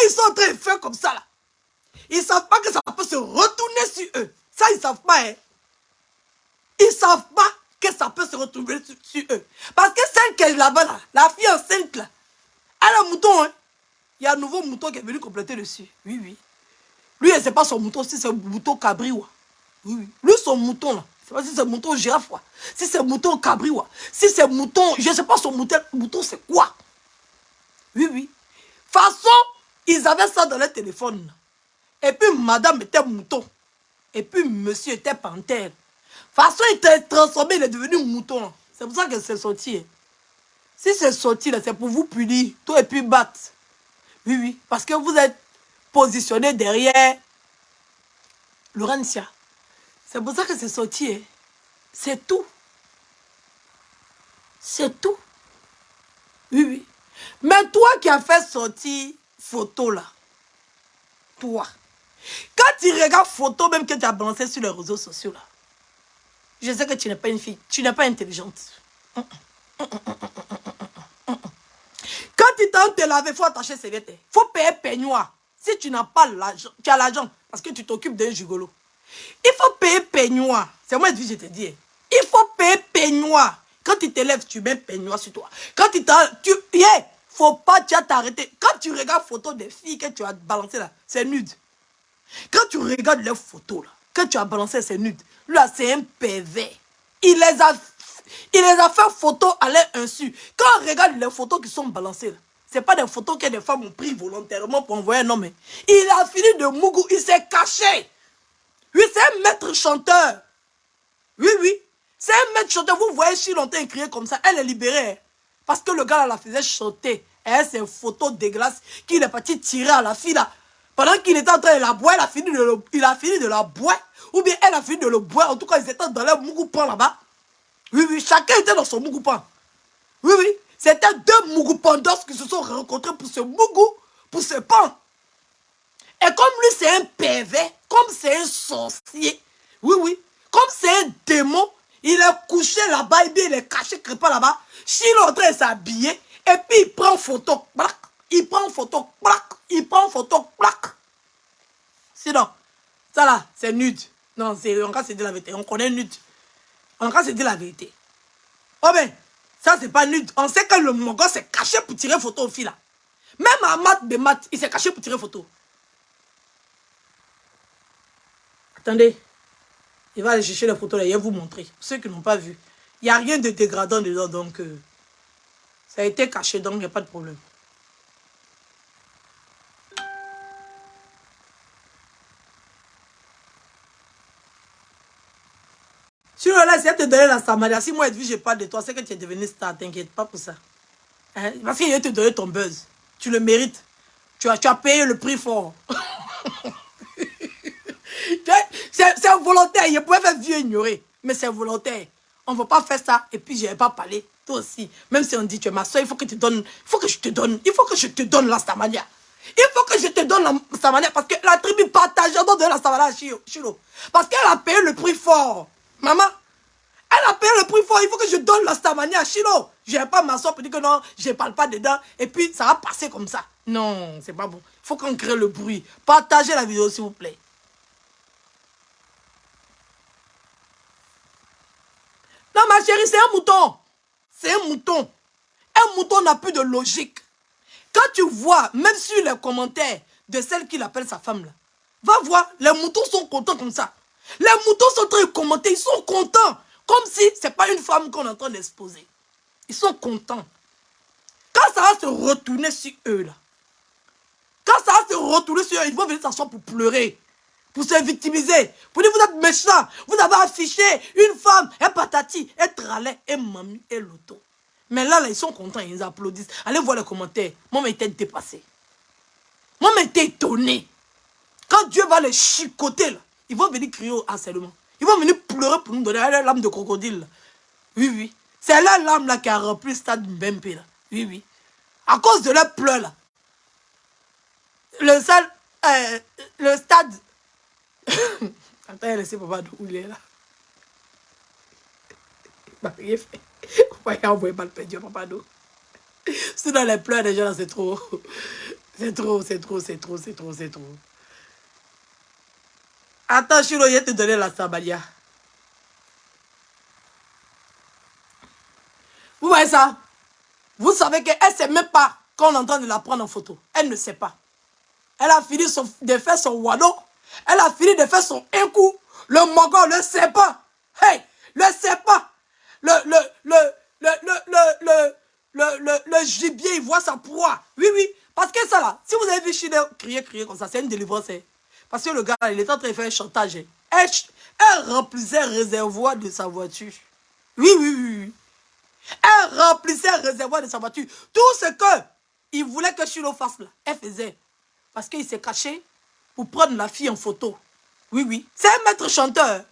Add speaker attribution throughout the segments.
Speaker 1: ils sont en train de faire comme ça là, ils ne savent pas que ça peut se retourner sur eux. Ça, ils ne savent pas. Hein. Ils ne savent pas que ça peut se retourner sur eux. Parce que celle qui est là-bas, là, la fille enceinte, là, elle a un mouton. Hein. Il y a un nouveau mouton qui est venu compléter dessus. Oui, oui. Lui, ce n'est pas son mouton, si c'est un mouton cabriwa. Oui, oui. Lui, son mouton, là. Je ne sais pas si c'est un mouton girafe, quoi. Si c'est un mouton cabriwa. Si c'est un mouton, je ne sais pas son mouton, c'est quoi. Oui, oui. De toute façon, ils avaient ça dans leur téléphone. Et puis, madame était mouton. Et puis, monsieur était panthère. De toute façon, il était transformé, il est devenu mouton. C'est pour ça que c'est sorti. Si c'est sorti, c'est pour vous punir, tout et puis battre. Oui, oui. Parce que vous êtes positionné derrière Laurentia. C'est pour ça que c'est sorti. Hein. C'est tout. C'est tout. Oui, oui. Mais toi qui as fait sortir photo là, toi, quand tu regardes photo même que tu as balancé sur les réseaux sociaux là, je sais que tu n'es pas une fille, tu n'es pas intelligente. Quand tu t'as te laver, il faut attacher ses vêtements. Il faut payer peignoir. Si tu n'as pas l'argent, tu as l'argent parce que tu t'occupes d'un gigolo. Il faut payer peignoir. C'est moi qui je te dis. Il faut payer peignoir. Quand tu te lèves, tu mets peignoir sur toi. Quand tu faut pas t'arrêter. Quand tu regardes photos des filles que tu as balancées là, c'est nude. Quand tu regardes leurs photos là, que tu as balancé, c'est nude. Là, c'est un pervers. Il les a fait photos à leur insu. Quand on regarde les photos qui sont balancées là, c'est pas des photos que des femmes ont pris volontairement pour envoyer un homme. Hein. Il a fini de Mougou, il s'est caché. Oui, c'est un maître chanteur. Oui, oui. C'est un maître chanteur. Vous voyez si longtemps crier comme ça, elle est libérée. Hein. Parce que le gars là, la faisait chanter. Et elle, c'est une photo dégueulasse qu'il est parti tirer à la fille là. Pendant qu'il était en train de la boire, il a fini de la boire. Ou bien elle a fini de le boire. En tout cas, ils étaient dans leur mougoupan là-bas. Oui, oui. Chacun était dans son mougoupan. Oui, oui. C'était deux mougoupandos qui se sont rencontrés pour ce mougou, pour ce pan. Et comme lui, c'est un pervers, comme c'est un sorcier, oui, oui, comme c'est un démon, il est couché là-bas, et bien il est caché quelque part là-bas. Chilo est en train de s'habiller, et puis il prend photo, blac, il prend photo, blac, il prend photo, blac. Sinon, ça là, c'est nude. Non, on va se dire la vérité, on connaît nude. On va se dire la vérité. Oh ben, ça c'est pas nude. On sait que le mongo s'est caché pour tirer photo aux filles là. Même Amat Bemat, il s'est caché pour tirer photo. Attendez, il va aller chercher les photos là, il va vous montrer. Pour ceux qui n'ont pas vu, il n'y a rien de dégradant dedans, donc ça a été caché, donc il n'y a pas de problème. Si là, c'est te donner la Samaria, si moi et je parle de toi, c'est que tu es devenu star, t'inquiète pas pour ça. Hein? Parce qu'il va te donner ton buzz. Tu le mérites. Tu as payé le prix fort. C'est volontaire, il pouvait faire vieux ignorer, mais c'est volontaire. On ne va pas faire ça, et puis je n'ai pas parlé, toi aussi. Même si on dit tu es ma soeur, il faut que je te donne la Samaria. Il faut que je te donne la Samaria, parce que la tribu partage de la Samaria à Chilo. Parce qu'elle a payé le prix fort. Maman, elle a payé le prix fort, il faut que je donne la Samaria à Chilo. Je ne vais pas m'asseoir pour dire que non, je ne parle pas dedans, et puis ça va passer comme ça. Non, c'est pas bon. Il faut qu'on crée le bruit. Partagez la vidéo, s'il vous plaît. Non, ma chérie, c'est un mouton. C'est un mouton. Un mouton n'a plus de logique. Quand tu vois, même sur les commentaires de celle qui l'appelle sa femme, là, va voir, les moutons sont contents comme ça. Les moutons sont en train de commenter, ils sont contents. Comme si ce n'est pas une femme qu'on est en train d'exposer. Ils sont contents. Quand ça va se retourner sur eux, là, quand ça va se retourner sur eux, ils vont venir s'asseoir pour pleurer. Pour se victimiser, pour dire vous êtes méchants, vous avez affiché une femme, un patati, un tralet, un mamie, et l'auto. Mais là, ils sont contents, ils applaudissent. Allez voir les commentaires. Moi, j'ai été dépassé. Moi, j'ai été étonné. Quand Dieu va les chicoter, là, ils vont venir crier au harcèlement. Ils vont venir pleurer pour nous donner leur lame de crocodile. Là. Oui, oui. C'est leur lame là qui a rempli le stade Mbempe. Là. Oui, oui. À cause de leurs pleurs, là. Le stade... Attends, laissez papa où il est là. Bah, rien fait. Vous voyez, envoyez pas le pédion, papa d'eau. C'est dans les pleurs des gens là, c'est trop. C'est trop, c'est trop, c'est trop, c'est trop, c'est trop. Attends, Chiro, je vais te donner la sabalia. Vous voyez ça? Vous savez qu'elle ne sait même pas qu'on est en train de la prendre en photo. Elle ne sait pas. Elle a fini de faire son wado. Elle a fini de faire son écou. Le mogol ne sait pas. Hey, ne sait pas. Le gibier, il voit sa proie. Oui, oui. Parce que ça là, si vous avez vu Chine crier comme ça, c'est une délivrance. Hein. Parce que le gars, il est en train de faire un chantage. Hein. Elle remplissait le réservoir de sa voiture. Oui, oui, oui, oui. Elle remplissait le réservoir de sa voiture. Tout ce que il voulait que Chino fasse là, elle faisait. Parce qu'il s'est caché pour prendre la fille en photo. Oui, oui. C'est un maître chanteur.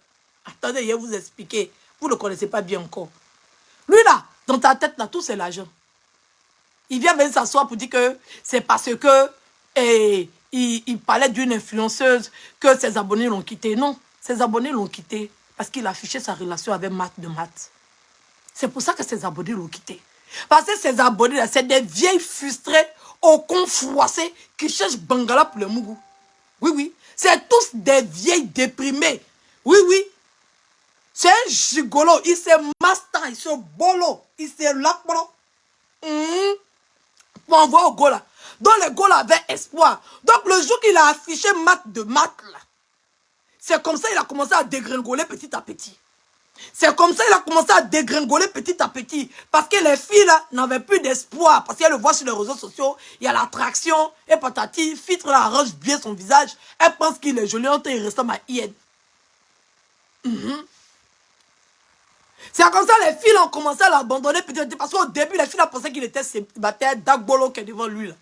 Speaker 1: Attendez, je vais vous expliquer. Vous ne le connaissez pas bien encore. Lui là, dans ta tête là, tout c'est l'argent. Il vient venir s'asseoir pour dire que c'est parce que il parlait d'une influenceuse que ses abonnés l'ont quitté. Non, ses abonnés l'ont quitté parce qu'il affichait sa relation avec Matt de Matt. C'est pour ça que ses abonnés l'ont quitté. Parce que ses abonnés, c'est des vieilles frustrées au con froissé qui cherchent Bangala pour le Mougou. Oui, oui. C'est tous des vieilles déprimées. Oui, oui. C'est un gigolo. Il s'est master, il s'est bolo, il s'est lapro. Pour envoyer au Gola. Donc le Gola avait espoir. Donc le jour qu'il a affiché Matt de Matt, là, c'est comme ça qu'il a commencé à dégringoler petit à petit. C'est comme ça qu'il a commencé à dégringoler petit à petit. Parce que les filles là n'avaient plus d'espoir. Parce qu'elles le voient sur les réseaux sociaux. Il y a l'attraction. Et patati, Filtre là arrange bien son visage. Elle pense qu'il est joli. Il ressemble à Ied. C'est comme ça les filles ont commencé à l'abandonner petit à petit. Parce qu'au début, les filles pensaient qu'il était célibataire Dagbolo qui est devant lui là.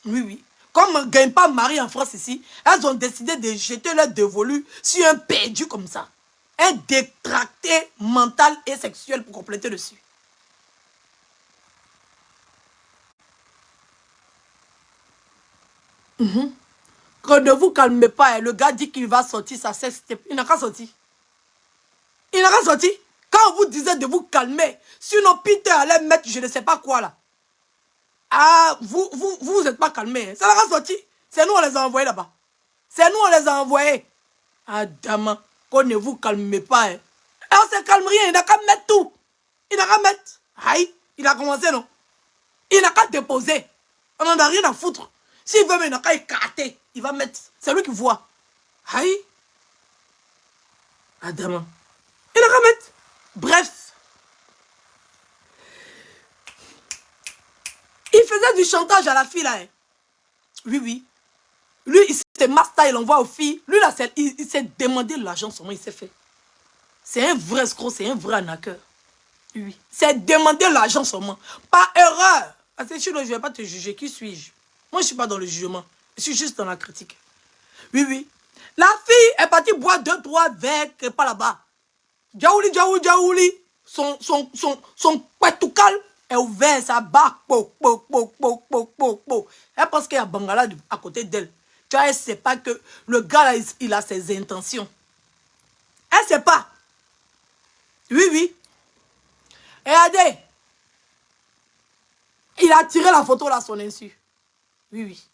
Speaker 1: Oui, oui. Comme on ne gagne pas mari en France ici, elles ont décidé de jeter leur dévolu sur un perdu comme ça. Un détracté mental et sexuel pour compléter dessus. Quand ne vous calmez pas, le gars dit qu'il va sortir sa sextape. Il n'a qu'à sortir. Il n'a qu'à sortir. Quand on vous disait de vous calmer, sinon Peter allait mettre je ne sais pas quoi là. Ah, vous n'êtes pas calmé. Ça n'a qu'à sortir. C'est nous on les a envoyés là-bas. C'est nous on les a envoyés. Ah, dame. Qu'on ne vous calmez pas. Hein. On ne se calme rien, il n'a qu'à mettre tout. Il n'a qu'à mettre. Aïe, il a commencé, non? Il n'a qu'à déposer. On n'en a rien à foutre. S'il veut, il n'a qu'à écarter. Il va mettre. C'est lui qui voit. Aïe. Adam. Il n'a qu'à mettre. Bref. Il faisait du chantage à la fille, là. Hein. Oui, oui. Lui, il s'est master, il envoie aux filles. Lui, là, il s'est demandé l'argent seulement, il s'est fait. C'est un vrai escroc, c'est un vrai arnaqueur. Oui. C'est demander l'argent seulement. Par erreur. Parce que je ne vais pas te juger. Qui suis-je? Moi, je ne suis pas dans le jugement. Je suis juste dans la critique. Oui, oui. La fille est partie boire 2-3 verres, pas là-bas. Djaouli, djaouli, djaouli. Son pétoucal est ouvert, ça bat. Elle pense qu'il y a Bangala à côté d'elle. Tu vois, elle ne sait pas que le gars, là, il a ses intentions. Elle ne sait pas. Oui, oui. Regardez. Il a tiré la photo là à son insu. Oui, oui.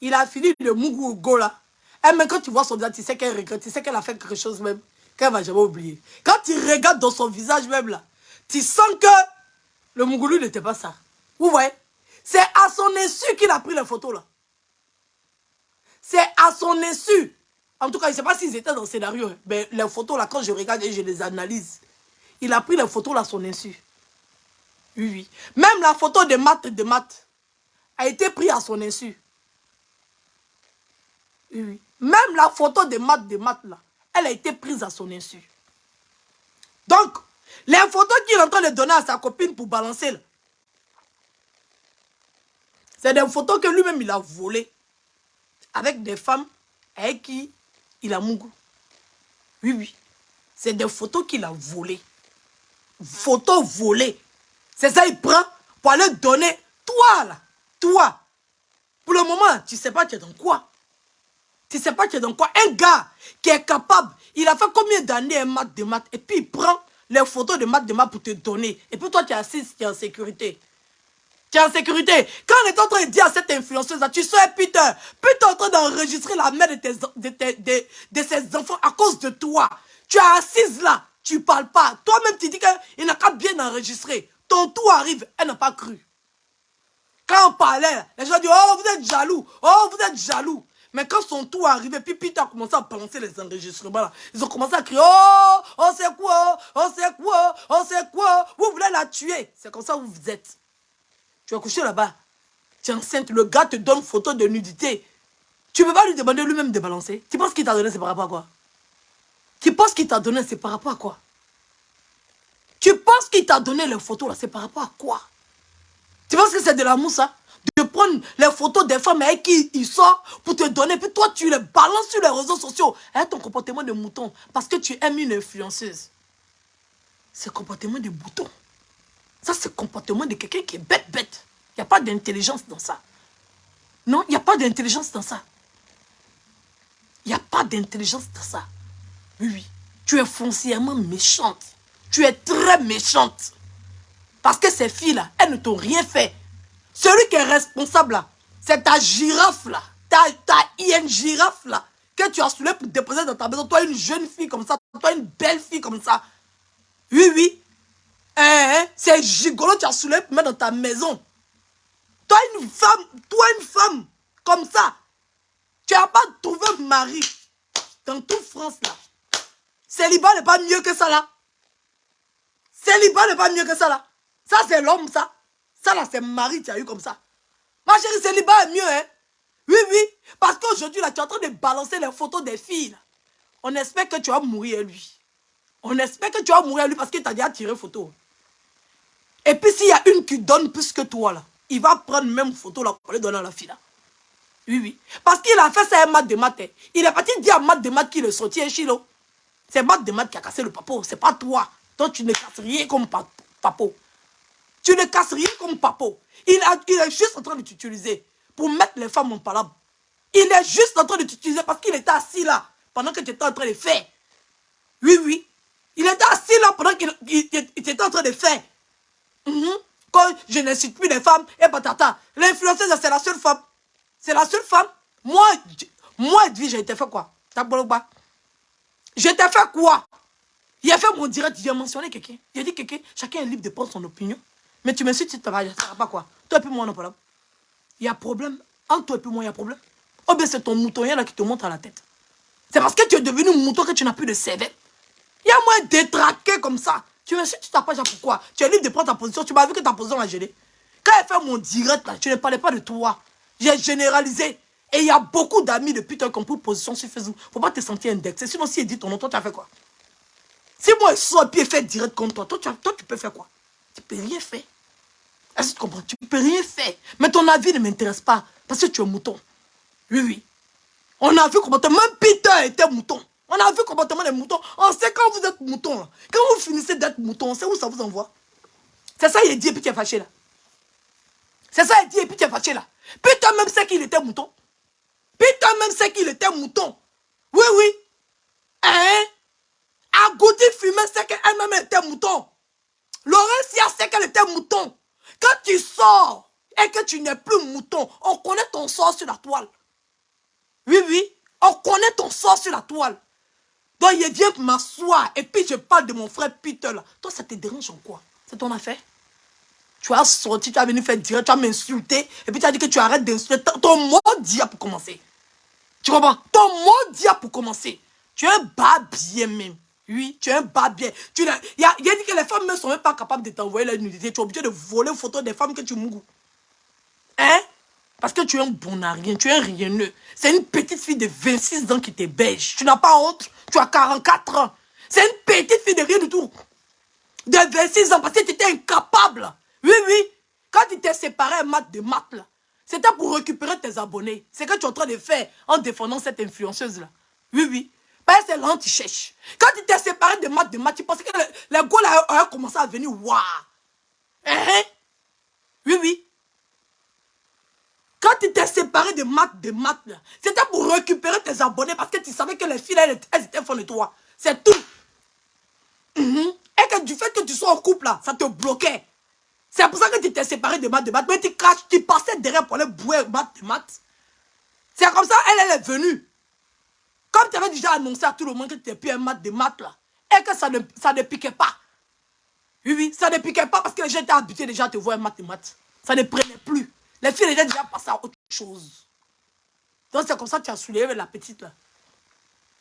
Speaker 1: Il a fini de Mougou Go là. Et même quand tu vois son visage, tu sais qu'elle regrette. Tu sais qu'elle a fait quelque chose même qu'elle va jamais oublier. Quand tu regardes dans son visage même là, tu sens que le Mougoulou n'était pas ça. Vous voyez? C'est à son insu qu'il a pris les photos là. C'est à son insu. En tout cas, je ne sais pas s'ils étaient dans le scénario. Mais les photos là, quand je regarde et je les analyse, il a pris les photos là à son insu. Oui, oui. Même la photo de Matt a été prise à son insu. Oui, oui. Même la photo de Matt là, elle a été prise à son insu. Donc, les photos qu'il est en train de donner à sa copine pour balancer là, c'est des photos que lui-même il a volées avec des femmes avec qui il a mougou. Oui, oui. C'est des photos qu'il a volées. Photos volées. C'est ça, il prend pour aller donner. Toi, là, toi. Pour le moment, tu ne sais pas tu es dans quoi. Tu ne sais pas tu es dans quoi. Un gars qui est capable, il a fait combien d'années un Matt de Matt, et puis il prend les photos de Matt pour te donner. Et puis toi, tu es assis, tu es en sécurité. Tu es en sécurité. Quand on est en train de dire à cette influenceuse-là, tu sais, Peter est en train d'enregistrer la mère de ses enfants à cause de toi. Tu es assise là, tu parles pas. Toi-même, tu dis qu'il n'a qu'à bien enregistrer. Ton tour arrive, elle n'a pas cru. Quand on parlait, les gens disent, oh, vous êtes jaloux. Oh, vous êtes jaloux. Mais quand son tour arrivait, puis Peter a commencé à balancer les enregistrements là. Ils ont commencé à crier, oh, on sait quoi, on sait quoi, on sait quoi. Vous voulez la tuer. C'est comme ça que vous êtes. Tu vas coucher là-bas. Tu es enceinte, le gars te donne photo de nudité. Tu ne peux pas lui demander lui-même de balancer. Tu penses qu'il t'a donné, c'est par rapport à quoi? Tu penses qu'il t'a donné, c'est par rapport à quoi? Tu penses qu'il t'a donné les photos là, c'est par rapport à quoi? Tu penses que c'est de l'amour ça? De prendre les photos des femmes avec qui il sort pour te donner, puis toi tu les balances sur les réseaux sociaux. Avec ton comportement de mouton, parce que tu aimes une influenceuse. C'est comportement de mouton. Ça, c'est le comportement de quelqu'un qui est bête. Il n'y a pas d'intelligence dans ça. Non, il n'y a pas d'intelligence dans ça. Il n'y a pas d'intelligence dans ça. Oui. Tu es foncièrement méchante. Tu es très méchante. Parce que ces filles-là, elles ne t'ont rien fait. Celui qui est responsable là, c'est ta girafe là. Ta hyène girafe là. Que tu as soulevée pour déposer dans ta maison. Toi, une jeune fille comme ça. Toi, une belle fille comme ça. Oui. C'est gigolo, tu as soulevé pour mettre dans ta maison. Toi, une femme comme ça. Tu n'as pas trouvé un mari dans toute France là. Célibat n'est pas mieux que ça là. Célibat n'est pas mieux que ça là. Ça, c'est l'homme ça. Ça là, c'est mari, tu as eu comme ça. Ma chérie, célibat est mieux, hein. Oui. Parce qu'aujourd'hui là, tu es en train de balancer les photos des filles là. On espère que tu vas mourir à lui. On espère que tu vas mourir à lui parce qu'il t'a déjà tiré photo. Et puis s'il y a une qui donne plus que toi là, il va prendre même photo là pour les donner à la fille là. Oui. Parce qu'il a fait ça à Matt de Matt. Il est parti dire à Matt de Matt qu'il est sorti un chilo. C'est Matt de Matt qui a cassé le papo. C'est pas toi. Donc tu ne casses rien comme papo. Tu ne casses rien comme papo. Il est juste en train de t'utiliser pour mettre les femmes en palabre. Il est juste en train de t'utiliser parce qu'il était assis là pendant que tu étais en train de faire. Oui. Il était assis là pendant qu'il était en train de faire. Quand je n'incite plus les femmes, et patata. L'influenceuse, c'est la seule femme. C'est la seule femme. Moi, Edwige, j'ai été fait quoi? Je t'ai fait quoi? Il a fait mon direct, j'ai mentionné quelqu'un. J'ai dit quelqu'un, chacun est libre de prendre son opinion. Mais tu me suis dit, ça va pas quoi? Toi et puis moi, on n'a pas là. Il y a problème. Entre toi et puis moi, il y a problème. Oh bien, c'est ton moutonnier là qui te monte à la tête. C'est parce que tu es devenu un mouton que tu n'as plus de cervelle. Il y a moins détraqué comme ça. Tu me suis dit, tu t'as pas déjà pourquoi? Tu es libre de prendre ta position. Tu m'as vu que ta position m'a gêné. Quand elle fait mon direct là, tu ne parlais pas de toi. J'ai généralisé. Et il y a beaucoup d'amis depuis que tu as compris position sur Facebook. Faut pas te sentir indexé. Sinon, si elle dit ton nom, toi, tu as fait quoi? Si moi, je sors et puis elle fait direct comme toi, tu peux faire quoi? Tu peux rien faire. Est-ce que tu comprends? Tu peux rien faire. Mais ton avis ne m'intéresse pas. Parce que tu es mouton. Oui. On a vu comment même Peter était mouton. On a vu le comportement des moutons. On sait quand vous êtes mouton. Là. Quand vous finissez d'être mouton, on sait où ça vous envoie. C'est ça, il dit et puis tu es fâché là. C'est ça, il dit et puis tu es fâché là. Peter même sait qu'il était mouton. Peter même sait qu'il était mouton. Oui. Hein? Agouti fumé sait qu'elle-même était mouton. Laurentia sait qu'elle était mouton. Quand tu sors et que tu n'es plus mouton, on connaît ton sort sur la toile. Oui. On connaît ton sort sur la toile. Donc il vient m'asseoir et puis je parle de mon frère Peter là. Toi ça te dérange en quoi? C'est ton affaire? Tu as sorti, tu as venu faire direct, tu as m'insulté et puis tu as dit que tu arrêtes d'insulter. Ton mot dia pour commencer. Tu comprends? Ton mot dia pour commencer. Tu es un barbier même. Oui, tu es un barbier. Il a dit que les femmes ne sont même pas capables de t'envoyer la nudité. Tu es obligé de voler une photo des femmes que tu mougou. Hein? Parce que tu es un bon à rien, tu es un rieneux. C'est une petite fille de 26 ans qui t'héberge. Tu n'as pas honte, tu as 44 ans. C'est une petite fille de rien du tout. De 26 ans, parce que tu étais incapable. Oui. Quand tu t'es séparé un mat de mat, là, c'était pour récupérer tes abonnés. C'est ce que tu es en train de faire en défendant cette influenceuse-là. Oui. Parce que c'est là tu cherches. Quand tu t'es séparé de mat, tu pensais que les gars là ont commencé à venir. Waouh! Oui. Quand tu t'es séparé de Matt, c'était pour récupérer tes abonnés parce que tu savais que les filles, elles étaient fans de toi. C'est tout. Et que du fait que tu sois en couple, là, ça te bloquait. C'est pour ça que tu t'es séparé de maths, mais tu craches, tu passais derrière pour aller bouer maths. C'est comme ça, elle est venue. Comme tu avais déjà annoncé à tout le monde que tu n'étais plus un maths là, et que ça ne piquait pas. Oui, oui, ça ne piquait pas parce que les gens étaient habitués déjà à te voir un maths. Ça ne prenait plus. Les filles étaient déjà passées à autre chose. Donc c'est comme ça que tu as soulevé la petite là.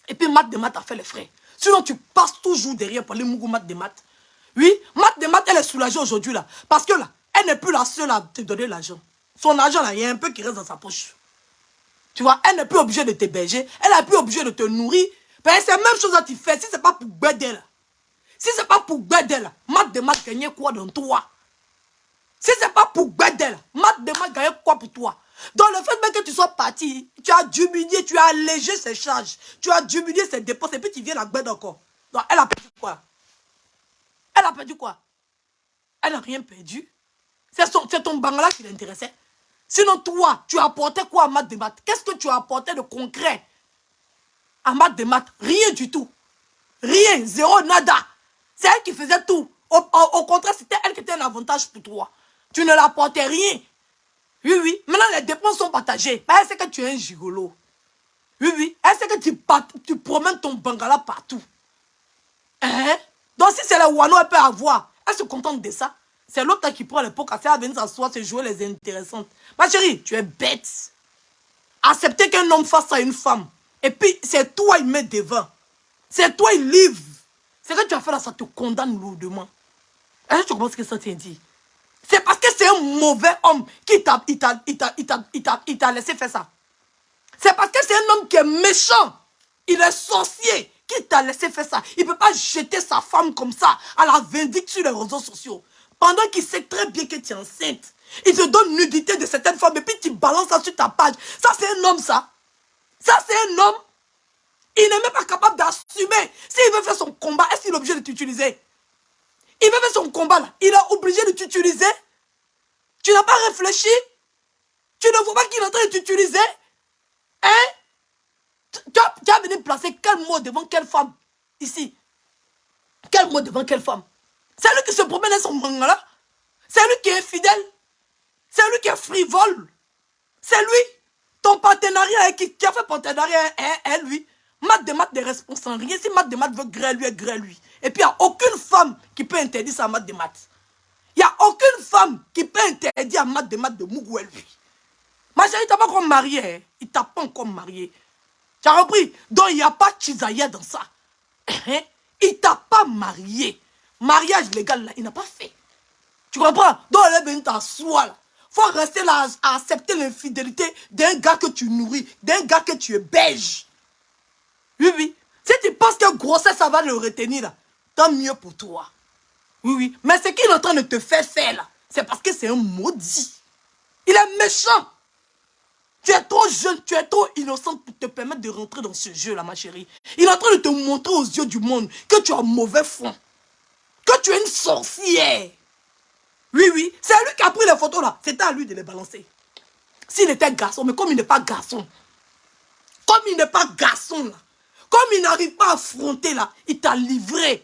Speaker 1: Et puis maths a fait les frais. Sinon tu passes toujours derrière pour les mougou maths. Oui, maths elle est soulagée aujourd'hui là. Parce que là, elle n'est plus la seule à te donner l'argent. Son argent là, il y a un peu qui reste dans sa poche. Tu vois, elle n'est plus obligée de t'héberger. Elle n'est plus obligée de te nourrir. Ben, c'est la même chose que tu fais. Si ce n'est pas pour Bédel, si ce n'est pas pour Bédel, maths gagnait quoi dans toi? Si ce n'est pas pour Bédel, maths gagnait quoi pour toi? Donc le fait même que tu sois parti, tu as diminué, tu as allégé ses charges, tu as diminué ses dépenses et puis tu viens la Bédel encore. Donc elle a perdu quoi? Elle a perdu quoi? Elle n'a rien perdu. C'est ton bangala qui l'intéressait. Sinon, toi, tu as apporté quoi à maths? Qu'est-ce que tu as apporté de concret à maths? Rien du tout. Rien, zéro, nada. C'est elle qui faisait tout. Au contraire, c'était elle qui était un avantage pour toi. Tu ne l'apportais rien. Oui, oui. Maintenant, les dépenses sont partagées. Elle sait que tu es un gigolo. Oui, oui. Elle sait que tu promènes ton bangala partout. Hein? Donc, si c'est le Wano, elle peut avoir. Elle se contente de ça. C'est l'autre qui prend les pots cassés, elle vient s'asseoir, se jouer les intéressantes. Ma chérie, tu es bête. Accepter qu'un homme fasse à une femme. Et puis, c'est toi, il met devant. C'est toi, il livre. Ce que tu as fait là, ça te condamne lourdement. Est-ce que tu comprends ce que ça t'a dit? C'est parce que c'est un mauvais homme qui t'a laissé faire ça. C'est parce que c'est un homme qui est méchant. Il est sorcier qui t'a laissé faire ça. Il ne peut pas jeter sa femme comme ça à la vindicte sur les réseaux sociaux. Pendant qu'il sait très bien que tu es enceinte. Il te donne nudité de certaines femmes et puis tu balances ça sur ta page. Ça, c'est un homme, ça. Ça, c'est un homme. Il n'est même pas capable d'assumer. S'il veut faire son combat, est-ce qu'il est obligé de t'utiliser? Il veut faire son combat, là. Il est obligé de t'utiliser. Tu n'as pas réfléchi. Tu ne vois pas qu'il est en train de t'utiliser. Hein? Tu as venu placer quel mot devant quelle femme? Ici. Quel mot devant quelle femme? C'est lui qui se promène avec son mangala. C'est lui qui est fidèle. C'est lui qui est frivole. C'est lui. Ton partenariat qui a fait partenariat est lui. Maths des responsables sans rien. Si maths veut grêler lui. Et puis il n'y a aucune femme qui peut interdire ça à maths. Il n'y a aucune femme qui peut interdire à maths de Mougou lui. Ma chérie, il t'a pas encore marié. Hein? Il t'a pas encore marié. Tu as compris? Donc il n'y a pas Chizaya dans ça. Il t'a pas marié. Mariage légal, là, il n'a pas fait. Tu comprends? Donc, elle est venue t'asseoir, là. Faut rester là à accepter l'infidélité d'un gars que tu nourris, d'un gars que tu es belge. Oui, oui. Si tu penses que grossesse, ça va le retenir, là, tant mieux pour toi. Oui, oui. Mais ce qu'il est en train de te faire faire, là, c'est parce que c'est un maudit. Il est méchant. Tu es trop jeune, tu es trop innocente pour te permettre de rentrer dans ce jeu-là, ma chérie. Il est en train de te montrer aux yeux du monde que tu as mauvais fond. Que tu es une sorcière. Oui, oui. C'est lui qui a pris les photos là. C'était à lui de les balancer. S'il était garçon, mais comme il n'est pas garçon. Comme il n'est pas garçon là. Comme il n'arrive pas à affronter là. Il t'a livré.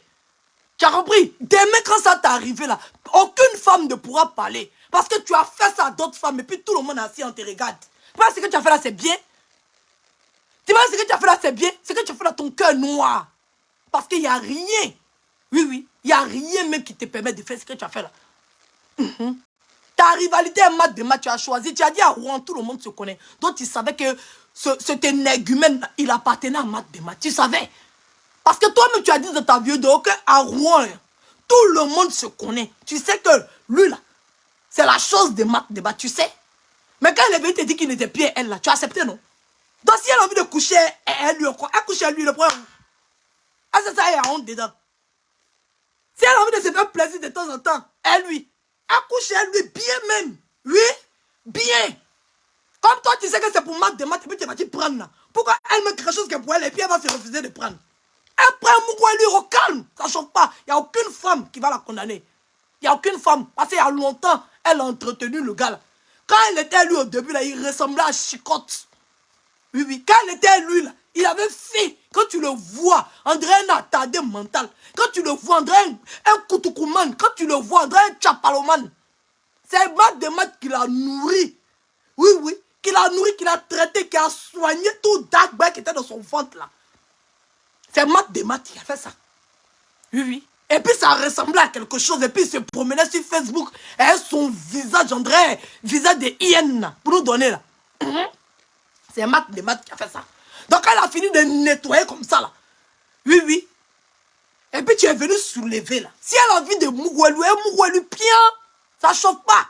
Speaker 1: Tu as compris? Demain quand ça t'est arrivé là, aucune femme ne pourra parler. Parce que tu as fait ça à d'autres femmes et puis tout le monde assis en te regarde. Tu vois ce que tu as fait là, c'est bien? Tu vois ce que tu as fait là, c'est bien? Ce que tu as fait là, ton cœur noir. Parce qu'il n'y a rien. Oui, oui. Il n'y a rien même qui te permet de faire ce que tu as fait là. Ta rivalité est maths, tu as choisi. Tu as dit à Rouen, tout le monde se connaît. Donc tu savais que cet énergumène, il appartenait à maths. Tu savais. Parce que toi-même, tu as dit dans ta vidéo qu'à Rouen, tout le monde se connaît. Tu sais que lui là, c'est la chose de maths, tu sais. Mais quand elle est venue te dire qu'il n'était plus elle là, tu as accepté, non? Donc si elle a envie de coucher, elle lui encore. Elle couche à lui, le problème. Ah, c'est ça, elle a honte dedans. Si elle a envie de se faire plaisir de temps en temps, elle lui. Accouche à lui bien même. Oui, bien. Comme toi, tu sais que c'est pour maths, et puis tu vas te prendre là. Pourquoi elle met quelque chose qui est pour elle et puis elle va se refuser de prendre? Elle prend Mougou lui au calme. Ça ne chauffe pas. Il n'y a aucune femme qui va la condamner. Il n'y a aucune femme. Parce qu'il y a longtemps, elle a entretenu le gars là. Quand elle était lui au début là, il ressemblait à Chicotte. Oui, oui. Quand elle était lui là, il avait fait. Quand tu le vois, on dirait un attardé mental. Quand tu le vois, on dirait un koutoukoumane. Quand tu le vois, on dirait un tchapaloman. C'est Matt de Matt qui l'a nourri. Oui, oui. Qui l'a nourri, qui l'a traité, qui a soigné tout Dark Boy qui était dans son ventre là. C'est Matt de Matt qui a fait ça. Oui, oui. Et puis ça ressemblait à quelque chose. Et puis il se promenait sur Facebook. Et son visage, on dirait visage de hyène pour nous donner là. C'est Matt de Matt qui a fait ça. Donc elle a fini de nettoyer comme ça là. Oui, oui. Et puis tu es venu soulever là. Si elle a envie de Mougouelou, bien, ça chauffe pas.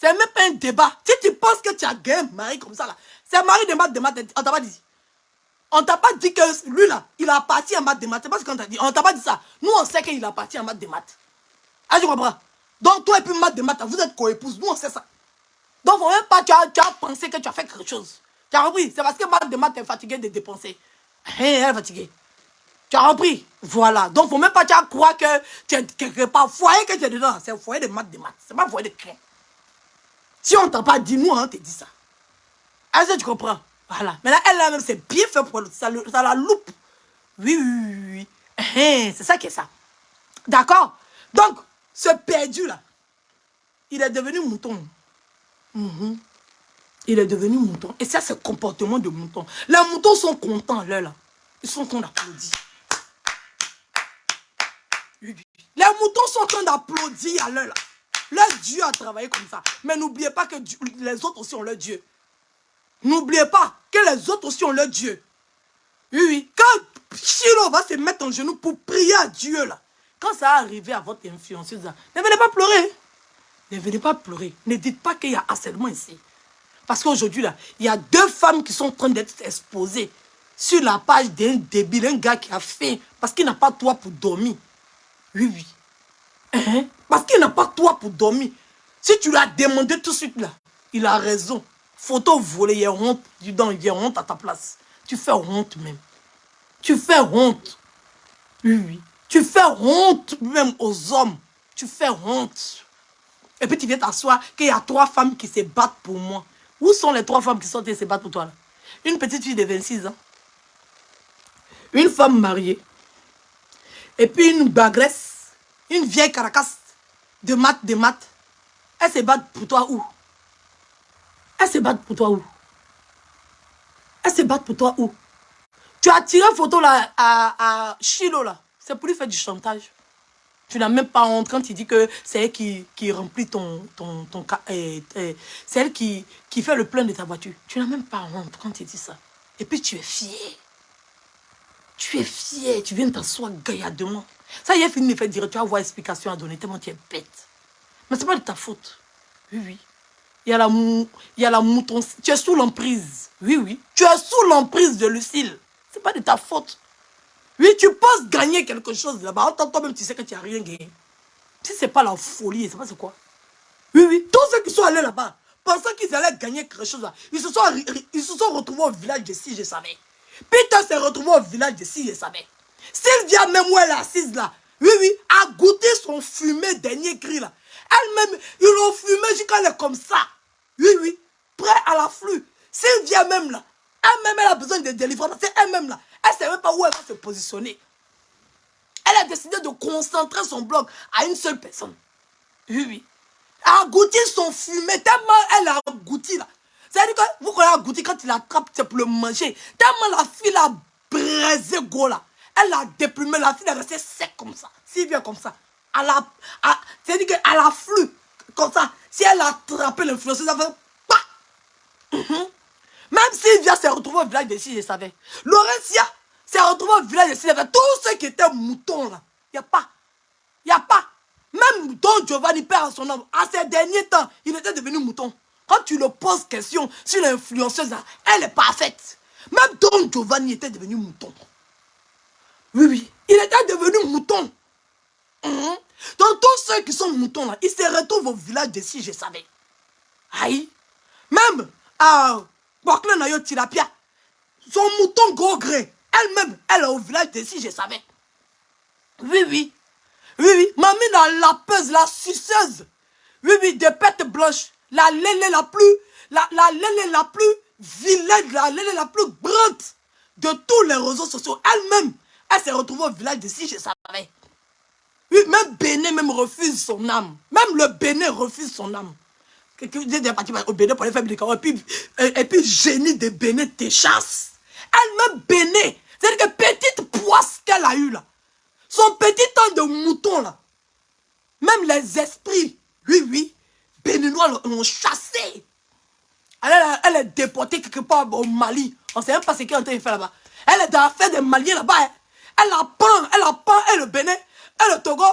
Speaker 1: C'est même pas un débat. Si tu penses que tu as gagné un mari comme ça là, c'est Marie de Matt, on t'a pas dit. On t'a pas dit que lui là, il a parti en Matt de Matt. C'est pas ce qu'on t'a dit. On t'a pas dit ça. Nous on sait qu'il a parti en Matt de Matt. Ah, tu comprends? Donc toi et puis Matt de Matt, vous êtes co-épouse. Nous on sait ça. Donc faut même pas tu as pensé que tu as fait quelque chose. Tu as compris? C'est parce que Matt de Matt est fatigué de dépenser. Elle est fatiguée. Tu as compris? Voilà. Donc, faut même pas croire que tu es quelque part. Foyer que tu es dedans, c'est un foyer de maths. C'est pas un foyer de crainte. Si on t'a pas dit, nous, on te dit ça. Est-ce que tu comprends? Voilà. Maintenant, elle-même, c'est bien fait pour elle. Ça la loupe. Oui, oui, oui. C'est ça qui est ça. D'accord? Donc, ce perdu-là, il est devenu mouton. Il est devenu mouton. Et ça, c'est le comportement de mouton. Les moutons sont contents, là. Ils sont contents d'applaudir. Les moutons sont en train d'applaudir à l'heure. Leur Dieu a travaillé comme ça. Mais n'oubliez pas que les autres aussi ont leur Dieu. N'oubliez pas que les autres aussi ont leur Dieu. Oui, oui. Quand Chilo va se mettre en genoux pour prier à Dieu, là, quand ça va arriver à votre influenceuse, là, ne venez pas pleurer. Ne venez pas pleurer. Ne dites pas qu'il y a harcèlement ici. Parce qu'aujourd'hui, là, il y a 2 femmes qui sont en train d'être exposées sur la page d'un débile, un gars qui a faim parce qu'il n'a pas toi pour dormir. Oui, oui. Parce qu'il n'a pas toi pour dormir. Si tu l'as demandé tout de suite là, il a raison. Photo volée, il y a honte. Il y a honte à ta place. Tu fais honte même. Tu fais honte. Oui, oui. Tu fais honte même aux hommes. Tu fais honte. Et puis tu viens t'asseoir qu'il y a 3 femmes qui se battent pour moi. Où sont les 3 femmes qui sont et se battent pour toi là? Une petite fille de 26 ans. Une femme mariée. Et puis une bagresse. Une vieille caracasse de maths. Elle se bat pour toi où? Elle se bat pour toi où? Elle se bat pour toi où? Tu as tiré une photo là à Chilo là. C'est pour lui faire du chantage. Tu n'as même pas honte quand il dit que c'est elle qui remplit c'est elle qui fait le plein de ta voiture. Tu n'as même pas honte quand il dit ça. Et puis tu es fier. Tu es fier. Tu viens t'asseoir gaillardement. Ça y est, fini de faire dire, tu vas avoir explication à donner, tellement tu es bête. Mais ce n'est pas de ta faute. Oui, oui. Il y a la mouton. Tu es sous l'emprise. Oui, oui. Tu es sous l'emprise de Lucille. Ce n'est pas de ta faute. Oui, tu penses gagner quelque chose là-bas. Toi-même, tu sais que tu n'as rien gagné. Si ce n'est pas la folie, c'est pas c'est quoi. Oui, oui. Tous ceux qui sont allés là-bas, pensant qu'ils allaient gagner quelque chose là, ils se sont retrouvés au village de Si Je Savais. Peter s'est retrouvé au village de Si Je Savais. Sylvia, même où elle est assise là, oui, oui, a goûté son fumé dernier cri là. Elle-même, ils l'ont fumé jusqu'à elle est comme ça. Oui, oui, prêt à l'afflux. Sylvia même là, elle-même, elle a besoin de délivrance. C'est elle-même là. Elle ne sait même pas où elle va se positionner. Elle a décidé de concentrer son blog à une seule personne. Oui, oui. Elle a goûté son fumé, tellement elle a goûté là. C'est-à-dire que vous connaissez la goûté quand il attrape, c'est pour le manger. Tellement la fille a braisé go là. Elle a déplumé, la fille est restée sec comme ça. Si vient comme ça. C'est-à-dire qu'elle a flux comme ça. Si elle a attrapé l'influenceuse, elle fait pas. Même Sylvia s'est retrouvée au village de Si Je Savais. Laurentia s'est retrouvée au village de Si Je Savais. Tous ceux qui étaient moutons là, il n'y a pas. Il n'y a pas. Même Don Giovanni perd son nom. À ces derniers temps, il était devenu mouton. Quand tu le poses question sur l'influenceuse là, elle est parfaite. Même Don Giovanni était devenu mouton. Oui, oui. Il était devenu mouton. Donc tous ceux qui sont moutons là, ils se retrouvent au village de Si Je Savais. Aïe. Même à Bokle Nayo Tilapia, son mouton gros gré, elle-même, elle est au village de Si Je Savais. Oui, oui. Oui, oui. Mamie la lapeuse, la suceuse. Oui, oui, de pète blanche. La lélé la plus, la lélé la plus vilaine, la lélé la plus grande de tous les réseaux sociaux. Elle-même, elle s'est retrouvée au village de Si Je Savais. Oui, même Béné même refuse son âme. Même le Béné refuse son âme. qui est partie au Bénin pour aller faire médicaments, et puis génie de Bénin te chasse. Elle me bénit. C'est-à-dire que petite poisse qu'elle a eue là, son petit temps de mouton là, même les esprits, oui, béninois l'ont chassé. Elle est déportée quelque part au Mali. On ne sait même pas ce qu'elle est en train de faire là-bas. Elle est dans l'affaire des Maliens là-bas. Hein. Elle apprend, et le Bénin, et le Togo.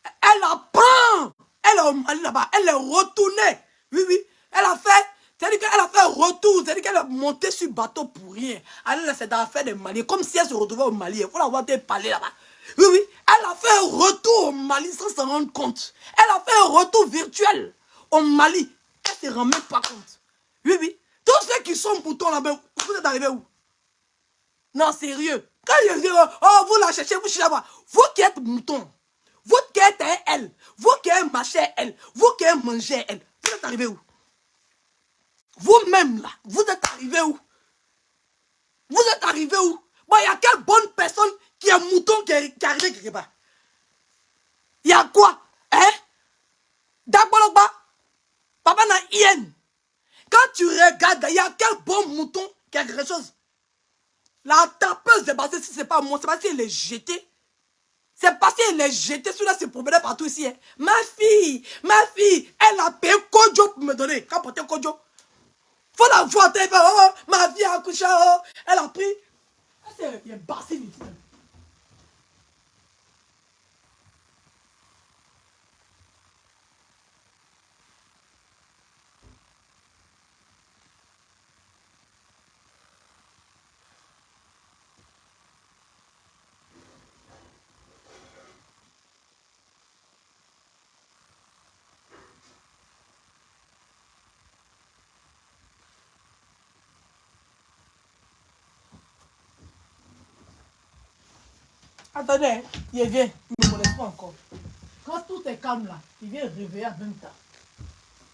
Speaker 1: Elle apprend. Elle est au Mali là-bas. Elle est retournée. Oui. Elle a fait, c'est-à-dire qu'elle a fait un retour. C'est-à-dire qu'elle est montée sur bateau pour rien. Elle est dans l'affaire des Maliens. Comme si elle se retrouvait au Mali. Il faut la voir parler là-bas. Oui. Elle a fait un retour au Mali sans s'en rendre compte. Elle a fait un retour virtuel au Mali. Elle ne se rend même pas compte. Oui. Tous ceux qui sont moutons là-bas, vous êtes arrivés où? Non, sérieux. Quand je dis, oh, vous la cherchez, vous cherchez là-bas. Vous qui êtes mouton, vous qui êtes elle, vous qui êtes marché elle, vous qui êtes mangé elle, vous êtes arrivés où? Vous-même là, vous êtes arrivés où? Vous êtes arrivés où? Bon, il y a quelle bonne personne qui est mouton qui est arrivé quelque part? Il y a quoi? Hein? D'Agbologba, Papa n'a hyène. Quand tu regardes, il y a quel bon mouton qui a quelque chose. La tapeuse de Bassé, si ce n'est pas moi, c'est parce qu'elle est jetée. C'est parce qu'elle est jetée, celui-là se promenait partout ici. Hein. Ma fille, elle a payé Kojo pour me donner. Quand portait Kojo, faut la voir, oh, ma vie a accouché, oh, elle a pris. C'est Bassé. Attendez, il vient, il ne me laisse pas encore. Quand tout est calme là, il vient réveiller en même temps.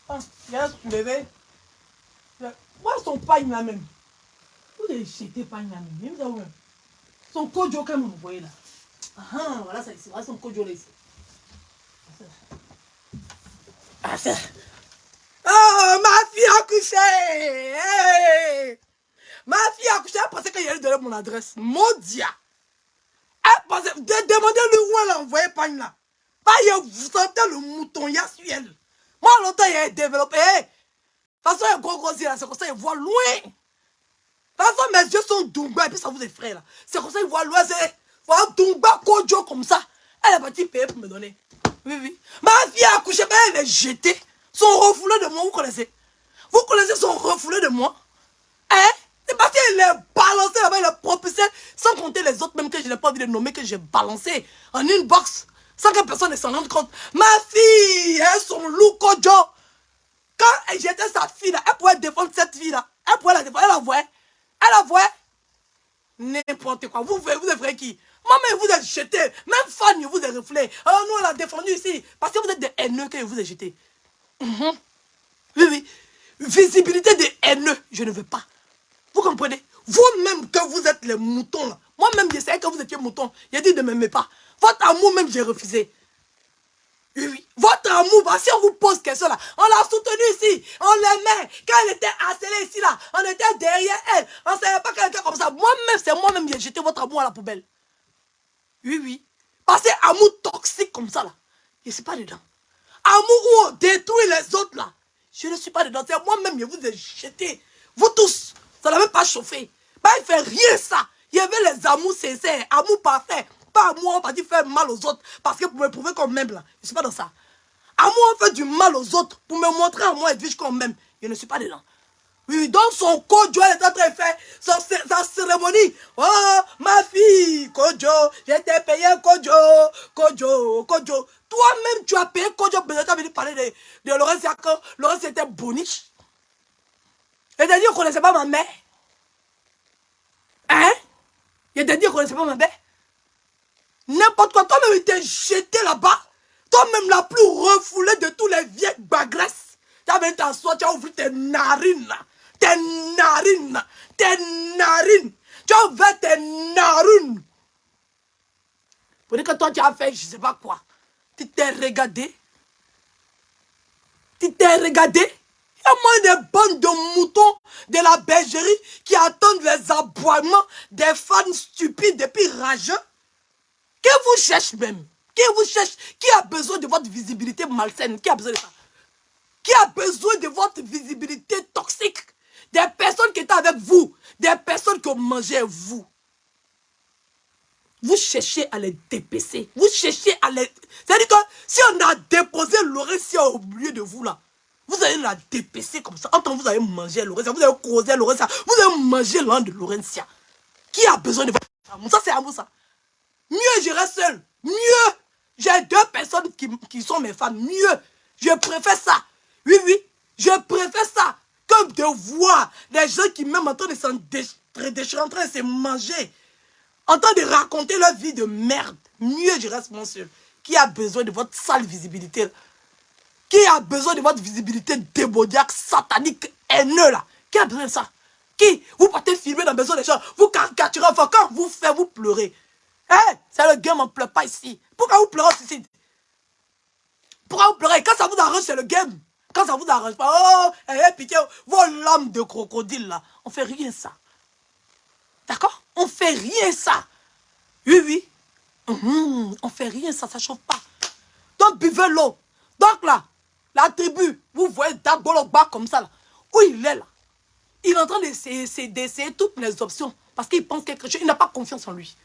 Speaker 1: Ah, il vient se lever. Moi, son pagne là même. Vous avez jeté pagne là même. Même ça, son kojo que vous voyez là. Ah, voilà ça ici. Voilà son kojo là ici. Ah, ça. Oh, ma fille a couché. Hey. Ma fille a couché. Elle pensait qu'il allait donner mon adresse. Mondia. Elle pensait. Demandez-lui où elle a envoyé pagne là. Vous sentez le mouton, il y a sur elle. Moi, longtemps, il a développé. De toute façon, il y a gros yeux là. C'est comme ça, il voit loin. De toute façon, mes yeux sont Dumba et puis ça vous effraie là. C'est comme ça, il voit loin. Voilà, Dumba, Kojo comme ça. Elle est partie payer pour me donner. Oui. Ma fille a accouché, mais elle est jetée. Son refoulé de moi, vous connaissez? Vous connaissez son refoulé de moi? Hein? C'est parce qu'elle est balancée là-bas, elle est propulsée. Sans compter les autres, même que je n'ai pas envie de nommer, que j'ai balancé en une box. Sans que personne ne s'en rende compte. Ma fille, elle, son loup Kojo. Quand j'étais sa fille là, elle pouvait défendre cette fille là. Elle pouvait la défendre, elle la voyait. N'importe quoi. Vous êtes vrai qui? Maman, vous êtes jeté. Même Fanny, vous êtes reflé. Oh, nous, on l'a défendu ici. Parce que vous êtes des haineux que vous êtes jeté. Oui. Visibilité des haineux, je ne veux pas. Vous comprenez? Vous-même que vous êtes les moutons là. Moi-même, je savais que vous étiez mouton. J'ai dit ne m'aimez pas. Votre amour même, j'ai refusé. Oui. Votre amour, bah, si on vous pose question là, on l'a soutenu ici, on l'aimait. Quand elle était harcelée ici là, on était derrière elle. On ne savait pas qu'elle était comme ça. Moi-même, c'est moi-même qui ai jeté votre amour à la poubelle. Oui. Parce que amour toxique comme ça là, je ne suis pas dedans. Amour où on détruit les autres là, je ne suis pas dedans. C'est moi-même qui vous ai jeté. Vous tous, ça n'a même pas chauffé. Bah, il ne fait rien ça. Il y avait les amours sincères, amour parfait. Pas amour, on va dire faire mal aux autres. Parce que pour me prouver qu'on m'aime là, je ne suis pas dans ça. Amour, on fait du mal aux autres pour me montrer à moi et Edwige qu'on m'aime. Je ne suis pas dedans. Oui, donc son Kojo est en train de faire sa cérémonie. Oh, ma fille, Kojo, je t'ai payé Kojo. Toi-même, tu as payé Kojo. Tu as venu parler de Laurence Yako. Laurence était boniche. Et t'as dit qu'on ne connaissait pas ma mère. Hein? Il t'a dit qu'on ne connaissait pas ma mère. N'importe quoi. Toi-même, il t'est jeté là-bas. Toi-même, la plus refoulée de tous les vieilles bagresses. Tu as venu t'asseoir, tu as ouvert tes narines là. Tes narines. Tu as ouvert tes narines. Pour dire que toi, tu as fait je ne sais pas quoi. Tu t'es regardé. Il y a moins des bandes de moutons de la bergerie qui attendent les aboiements des fans stupides et puis rageux. Qui vous cherche même? Qui vous cherche? Qui a besoin de votre visibilité malsaine? Qui a besoin de ça? Qui a besoin de votre visibilité toxique? Des personnes qui étaient avec vous. Des personnes que vous mangez vous. Vous cherchez à les dépasser. Vous cherchez à les... C'est-à-dire que si on a déposé Laurentia au milieu de vous là, vous allez la dépasser comme ça. En tant que vous allez manger Laurentia, vous allez causer Laurentia, vous allez manger l'un de Laurentia. Qui a besoin de votre amour? Ça c'est amour ça. Mieux j'irai seul. Mieux. J'ai 2 personnes qui sont mes femmes. Mieux. Je préfère ça. Oui, oui. Je préfère ça. Que de voir des gens qui même en train de s'en déchirer, en train de se manger. En train de raconter leur vie de merde. Mieux je reste mon seul. Qui a besoin de votre sale visibilité? Qui a besoin de votre visibilité démoniaque, satanique, haineux là? Qui a besoin de ça? Qui? Vous partez filmer dans la maison des gens. Vous caricaturez. Enfin, quand vous faites, vous pleurez. Hey, c'est le game, on ne pleure pas ici. Pourquoi vous pleurez ici? Pourquoi vous pleurez? Quand ça vous arrange, c'est le game. Quand ça vous arrange pas, oh, pitié, vos lames de crocodile là. On fait rien ça. D'accord? On fait rien ça. Oui, oui. On fait rien ça, ça chauffe pas. Donc buvez l'eau. Donc là, la tribu, vous voyez Dagbologba comme ça là. Où il est là? Il est en train d'essayer toutes les options. Parce qu'il pense quelque chose. Il n'a pas confiance en lui.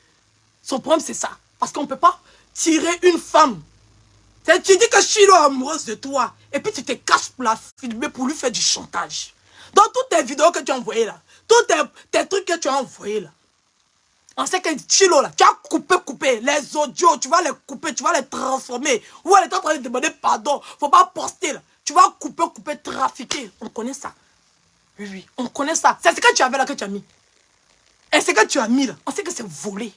Speaker 1: Son problème c'est ça. Parce qu'on ne peut pas tirer une femme. Tu dis que Chilo est amoureuse de toi. Et puis tu te caches pour la filmer, pour lui faire du chantage. Dans toutes tes vidéos que tu as envoyées là. Tous tes trucs que tu as envoyés là. On sait que Chilo là, tu as coupé les audios, tu vas les couper, tu vas les transformer. Ou elle est en train de demander pardon. Faut pas poster là. Tu vas couper, trafiquer. On connaît ça. Oui, oui, on connaît ça. C'est ce que tu avais là que tu as mis. Et ce que tu as mis là, on sait que c'est volé.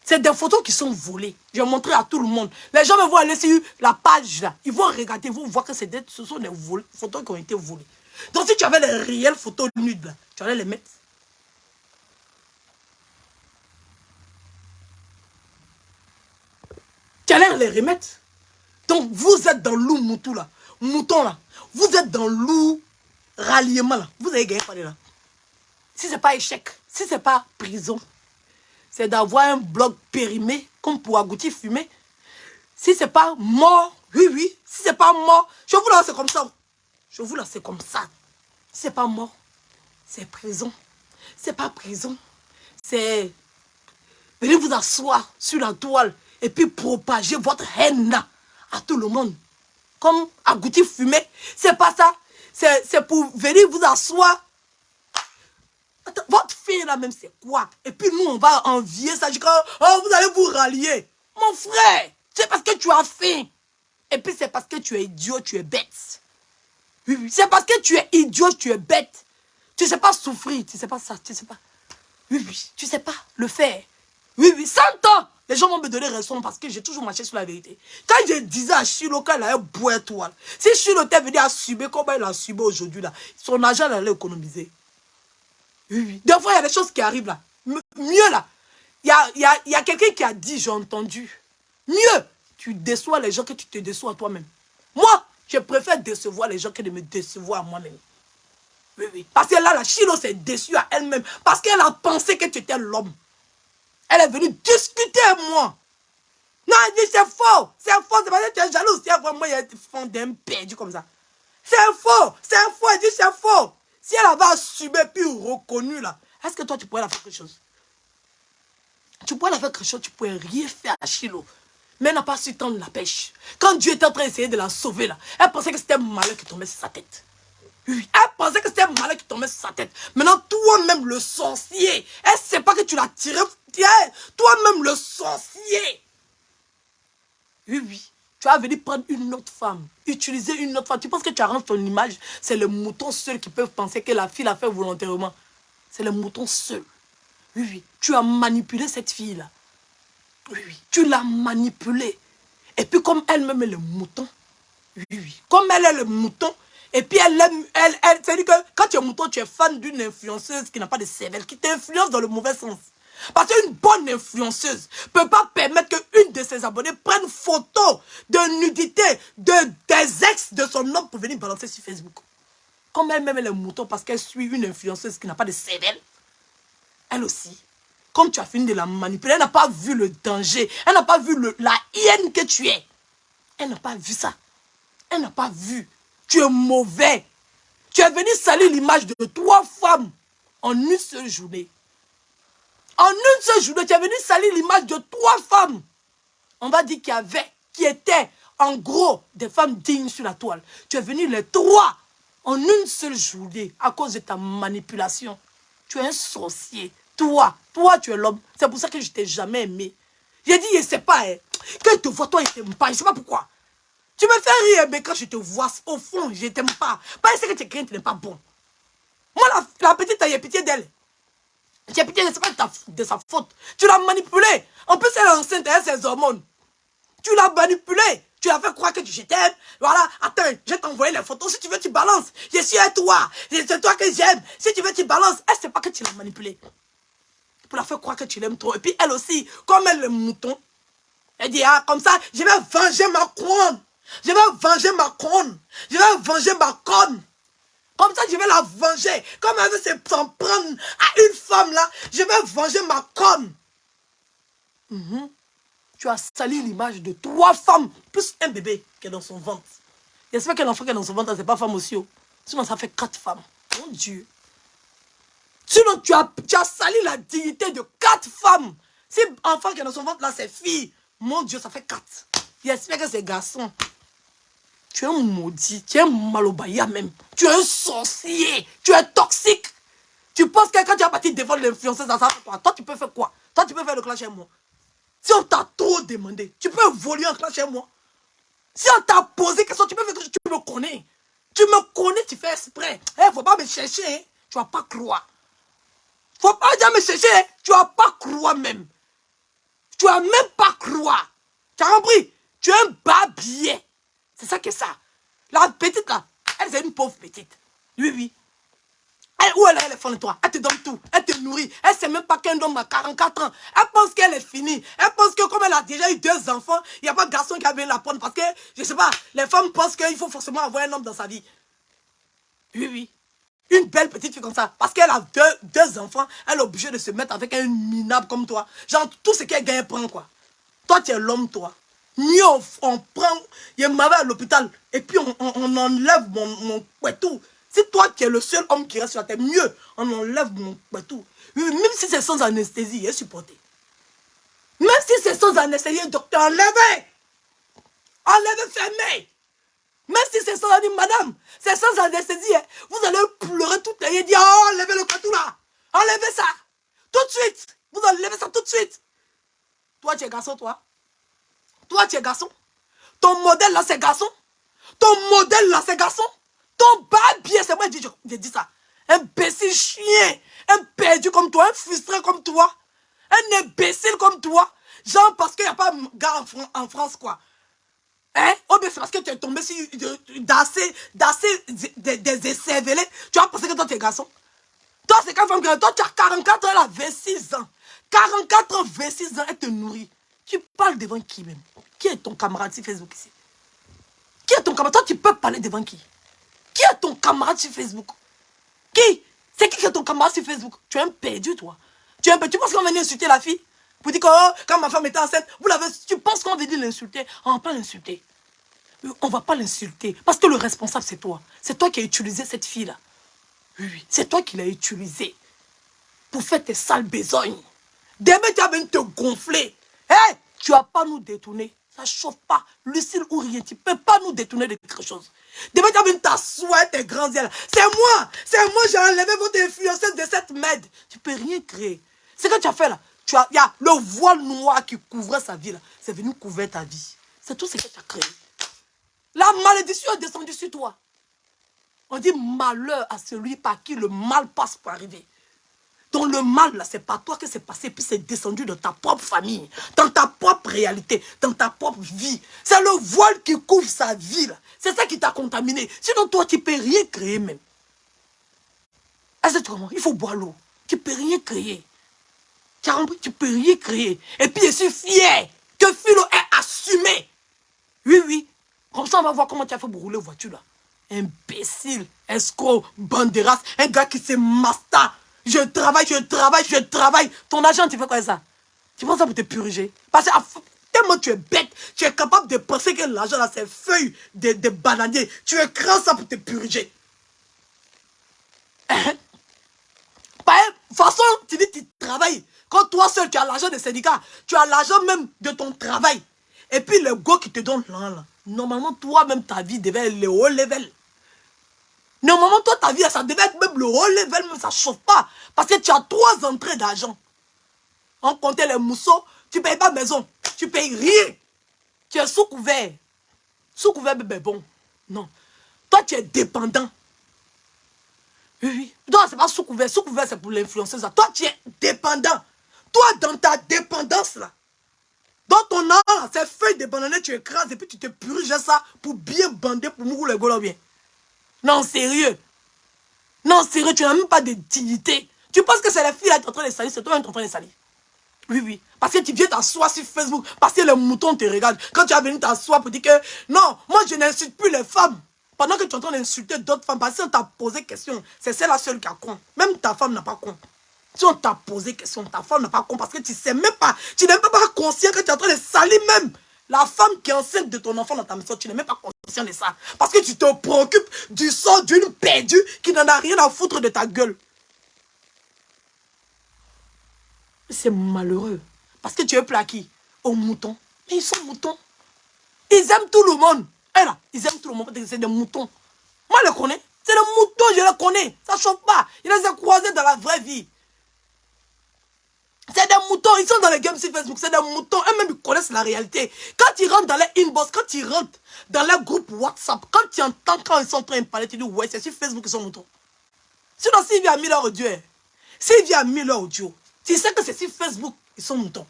Speaker 1: C'est des photos qui sont volées. Je vais montrer à tout le monde. Les gens vont aller sur la page là. Ils vont regarder, ils vont voir que ce sont des photos qui ont été volées. Donc si tu avais les réelles photos nudes là, tu allais les mettre. Tu allais les remettre. Donc vous êtes dans loup mouton là. Mouton là. Vous êtes dans loup ralliement là. Vous avez gagné quoi là? Si ce n'est pas échec, si ce n'est pas prison, c'est d'avoir un blog périmé, comme pour Agouti fumer. Si ce n'est pas mort, oui, oui, si ce n'est pas mort, je vous la c'est comme ça. Je vous la c'est comme ça. Si ce n'est pas mort, c'est prison. C'est pas prison. C'est venez vous asseoir sur la toile et puis propager votre haine là à tout le monde. Comme Agouti fumer, c'est pas ça. C'est pour venir vous asseoir. Attends, votre fille là même c'est quoi? Et puis nous on va envier ça. Je dis oh, vous allez vous rallier. Mon frère, c'est parce que tu as faim. Et puis c'est parce que tu es idiot, tu es bête. Oui, oui. C'est parce que tu es idiot, tu es bête. Tu ne sais pas souffrir, tu ne sais pas ça, tu ne sais pas. Oui, oui, tu ne sais pas le faire. Oui, oui, 100 ans. Les gens vont me donner raison parce que j'ai toujours marché sur la vérité. Quand je disais à Chilo qu'il allait boire étoile, si Chilo était venu à subir comme il a subi aujourd'hui là, son argent il allait économiser. Oui, oui. Des fois, il y a des choses qui arrivent là. Mieux là. Il y a quelqu'un qui a dit, j'ai entendu. Mieux, tu déçois les gens que tu te déçois toi-même. Moi, je préfère décevoir les gens que de me décevoir à moi-même. Oui, oui. Parce que là, la Chilo s'est déçue à elle-même. Parce qu'elle a pensé que tu étais l'homme. Elle est venue discuter avec moi. Non, elle dit c'est faux. C'est faux. C'est parce que tu es jaloux. C'est vraiment, il y a des fonds d'un perdu comme ça. C'est faux. C'est faux. Elle dit c'est faux. Si elle avait assumé puis reconnu là, est-ce que toi tu pourrais la faire quelque chose? Tu pourrais la faire quelque chose, tu pourrais rien faire à Chilo. Mais elle n'a pas su tendre la pêche. Quand Dieu était en train d'essayer de la sauver là, elle pensait que c'était un malheur qui tombait sur sa tête. Oui, elle pensait que c'était un malheur qui tombait sur sa tête. Maintenant, toi-même le sorcier, elle ne sait pas que tu l'as tiré. Toi-même le sorcier. Oui, oui. Tu vas venir prendre une autre femme, utiliser une autre femme. Tu penses que tu arranges ton image? C'est les moutons seuls qui peuvent penser que la fille l'a fait volontairement. C'est les moutons seuls. Oui, oui. Tu as manipulé cette fille-là. Oui, oui. Tu l'as manipulée. Et puis comme elle-même est le mouton. Oui, oui. Comme elle est le mouton. Et puis elle c'est-à-dire que quand tu es mouton, tu es fan d'une influenceuse qui n'a pas de cervelle, qui t'influence dans le mauvais sens. Parce qu'une bonne influenceuse ne peut pas permettre qu'une de ses abonnés prenne photo de nudité des ex de son homme pour venir balancer sur Facebook. Comme elle aime les moutons parce qu'elle suit une influenceuse qui n'a pas de cervelle. Elle aussi. Comme tu as fini de la manipuler, elle n'a pas vu le danger. Elle n'a pas vu la hyène que tu es. Elle n'a pas vu ça. Elle n'a pas vu. Tu es mauvais. Tu es venu salir l'image de 3 femmes en une seule journée. En une seule journée, tu es venu salir l'image de 3 femmes. On va dire qui étaient en gros des femmes dignes sur la toile. Tu es venu les 3 en une seule journée à cause de ta manipulation. Tu es un sorcier. Toi, tu es l'homme. C'est pour ça que je ne t'ai jamais aimé. J'ai dit, je ne sais pas. Hein. Quand je te vois, toi, je ne t'aime pas. Je ne sais pas pourquoi. Tu me fais rire, mais quand je te vois, au fond, je ne t'aime pas. Parce que tu es quelqu'un qui n'est pas bon. Moi, la petite, j'ai pitié d'elle. J'ai pitié, ce n'est pas de sa faute. Tu l'as manipulée. En plus, elle est enceinte, elle a ses hormones. Tu l'as manipulée. Tu l'as fait croire que je t'aime. Voilà, attends, je vais t'envoyer les photos. Si tu veux, tu balances. Je suis à toi. C'est toi que j'aime. Si tu veux, tu balances. Elle ne sait pas que tu l'as manipulée. Pour la faire croire que tu l'aimes trop. Et puis, elle aussi, comme elle est le mouton, elle dit, ah, comme ça, je vais venger ma couronne. Je vais venger ma couronne. Je vais venger ma conne. Comme ça, je vais la venger. Comme elle veut s'en prendre à une femme là, je vais venger ma conne. Tu as sali l'image de 3 femmes, plus un bébé qui est dans son ventre. J'espère que l'enfant qui est dans son ventre, c'est pas femme aussi. Oh. Sinon, ça fait 4 femmes. Mon Dieu. Sinon, tu as sali la dignité de 4 femmes. Si l'enfant qui est dans son ventre là, c'est fille, mon Dieu, ça fait 4. J'espère que c'est garçon. Tu es un maudit, tu es un malobaya même. Tu es un sorcier, tu es toxique. Tu penses que quand tu as parti devant l'influenceuse dans sa toi, tu peux faire quoi? Toi, tu peux faire le clash chez moi. Si on t'a trop demandé, tu peux voler un clash chez moi. Si on t'a posé question, tu peux faire que tu me connais. Tu me connais, tu fais exprès. Il ne faut pas me chercher, hein. Tu vas pas croire. Faut pas dire me chercher, hein. Tu vas pas croire même. Tu vas même pas croire. Tu as compris? Tu es un babier. C'est ça que ça. La petite là, elle c'est une pauvre petite. Oui, oui. Où elle est fan de toi? Elle te donne tout. Elle te nourrit. Elle ne sait même pas qu'un homme a 44 ans. Elle pense qu'elle est finie. Elle pense que comme elle a déjà eu 2 enfants, il n'y a pas de garçon qui a venu la prendre. Parce que, je ne sais pas, les femmes pensent qu'il faut forcément avoir un homme dans sa vie. Oui, oui. Une belle petite fille comme ça. Parce qu'elle a deux enfants, elle est obligée de se mettre avec un minable comme toi. Genre, tout ce qu'elle gagne, elle prend quoi. Toi, tu es l'homme, toi. Mieux on prend, il m'avait à l'hôpital, et puis on enlève mon couetou. Si toi tu es le seul homme qui reste sur la terre, mieux on enlève mon couetou. Même si c'est sans anesthésie, il est supporté. Même si c'est sans anesthésie, le docteur enlève. Enlève, fermez. Même si c'est sans anesthésie, madame, c'est sans anesthésie, hein, vous allez pleurer toute la nuit et dire, oh, enlevez le couetou là. Enlevez ça. Tout de suite. Vous enlevez ça tout de suite. Toi, tu es garçon, toi. Toi, tu es garçon. Ton modèle là, c'est garçon. Ton modèle là, c'est garçon. Ton babier, c'est moi qui dis ça. Un imbécile chien. Un perdu comme toi. Un frustré comme toi. Un imbécile comme toi. Genre parce qu'il n'y a pas de gars en France, quoi. Hein? Oh, bien c'est parce que tu es tombé sur des écervelés. Tu vas penser que toi, tu es garçon. Toi, c'est quand femme que toi, tu as 44 ans, elle a 26 ans. 44 ans, 26 ans, elle te nourrit. Tu parles devant qui même? Qui est ton camarade sur Facebook ici? Qui est ton camarade? Toi, tu peux parler devant qui? Qui est ton camarade sur Facebook? Qui? C'est qui est ton camarade sur Facebook? Tu es un perdu, toi. Tu penses qu'on va venir insulter la fille? Pour dire que oh, quand ma femme était enceinte, tu penses qu'on va venir l'insulter? On ne va pas l'insulter. On ne va pas l'insulter. Parce que le responsable, c'est toi. C'est toi qui as utilisé cette fille-là. Oui, c'est toi qui l'as utilisée. Pour faire tes sales besognes. Demain, tu vas venir te gonfler. Hey, tu vas pas nous détourner. Ça chauffe pas. Lucille ou rien. Tu peux pas nous détourner de quelque chose. Demain, tu vas venir t'asseoir tes grands yeux. C'est moi. J'ai enlevé votre influenceuse de cette merde. Tu peux rien créer. C'est ce que tu as fait là. Il y a le voile noir qui couvrait sa vie là. C'est venu couvrir ta vie. C'est tout ce que tu as créé. La malédiction est descendue sur toi. On dit malheur à celui par qui le mal passe pour arriver. Donc le mal, là, c'est pas toi que c'est passé, puis c'est descendu dans ta propre famille, dans ta propre réalité, dans ta propre vie. C'est le voile qui couvre sa vie, là. C'est ça qui t'a contaminé. Sinon, toi, tu ne peux rien créer même. Est-ce que tu comprends? Il faut boire l'eau. Tu ne peux rien créer. Tu as compris? Tu ne peux rien créer. Et puis, je suis fier que Philo ait assumé. Oui, oui. Comme ça, on va voir comment tu as fait pour rouler voiture, là. Imbécile, escroc, banderas, un gars qui se masta. Je travaille, je travaille, je travaille. Ton argent, tu fais quoi ça? Tu prends ça pour te puriger. Parce que tellement tu es bête, tu es capable de penser que l'argent là, c'est feuilles de bananier. Tu écrases ça pour te puriger. De toute façon, tu dis que tu travailles. Quand toi seul, tu as l'argent des syndicats, tu as l'argent même de ton travail. Et puis le go qui te donne là, normalement, toi-même, ta vie devait être le haut level. Normalement, toi, ta vie, ça devait être même le haut level, mais ça ne chauffe pas. Parce que tu as 3 entrées d'argent. On comptait les mousseaux, tu ne payes pas maison. Tu ne payes rien. Tu es sous couvert. Sous couvert, bébé, bon. Non. Toi, tu es dépendant. Oui, oui. Non, ce n'est pas sous couvert. Sous couvert, c'est pour l'influenceuse. Toi, tu es dépendant. Toi, dans ta dépendance, là, dans ton âme, ces feuilles de banane, tu écrases et puis tu te purges ça pour bien bander, pour mourir le golo bien. Non, sérieux. Non, sérieux, tu n'as même pas de dignité. Tu penses que c'est les filles là qui sont en train de salir, c'est toi qui es en train de salir. Oui, oui. Parce que tu viens t'asseoir sur Facebook, parce que les moutons te regardent. Quand tu vas venir t'asseoir pour dire que non, moi je n'insulte plus les femmes. Pendant que tu es en train d'insulter d'autres femmes, parce qu'on t'a posé question, c'est celle-là seule qui a con. Même ta femme n'a pas con. Si on t'a posé question, ta femme n'a pas con parce que tu ne sais même pas, tu n'es même pas conscient que tu es en train de salir même la femme qui est enceinte de ton enfant dans ta maison. Tu n'es même pas conscient de ça. Parce que tu te préoccupes du sort d'une perdue qui n'en a rien à foutre de ta gueule. C'est malheureux. Parce que tu es plaqué aux moutons. Mais ils sont moutons. Ils aiment tout le monde. Et là, ils aiment tout le monde. C'est des moutons. Moi, je les connais. C'est des moutons, je les connais. Ça ne chauffe pas. Je les ai croisés dans la vraie vie. C'est des moutons. Ils sont dans les games sur Facebook. C'est des moutons. Eux-mêmes, ils connaissent la réalité. Quand ils rentrent dans les inbox, quand ils rentrent dans les groupes WhatsApp, quand tu entends quand ils sont en train de parler, tu dis, ouais, c'est sur Facebook qu'ils sont moutons. Sinon, s'il vient à 1000 audio, s'il vient à 1000 audio, tu sais que c'est sur Facebook ils sont moutons.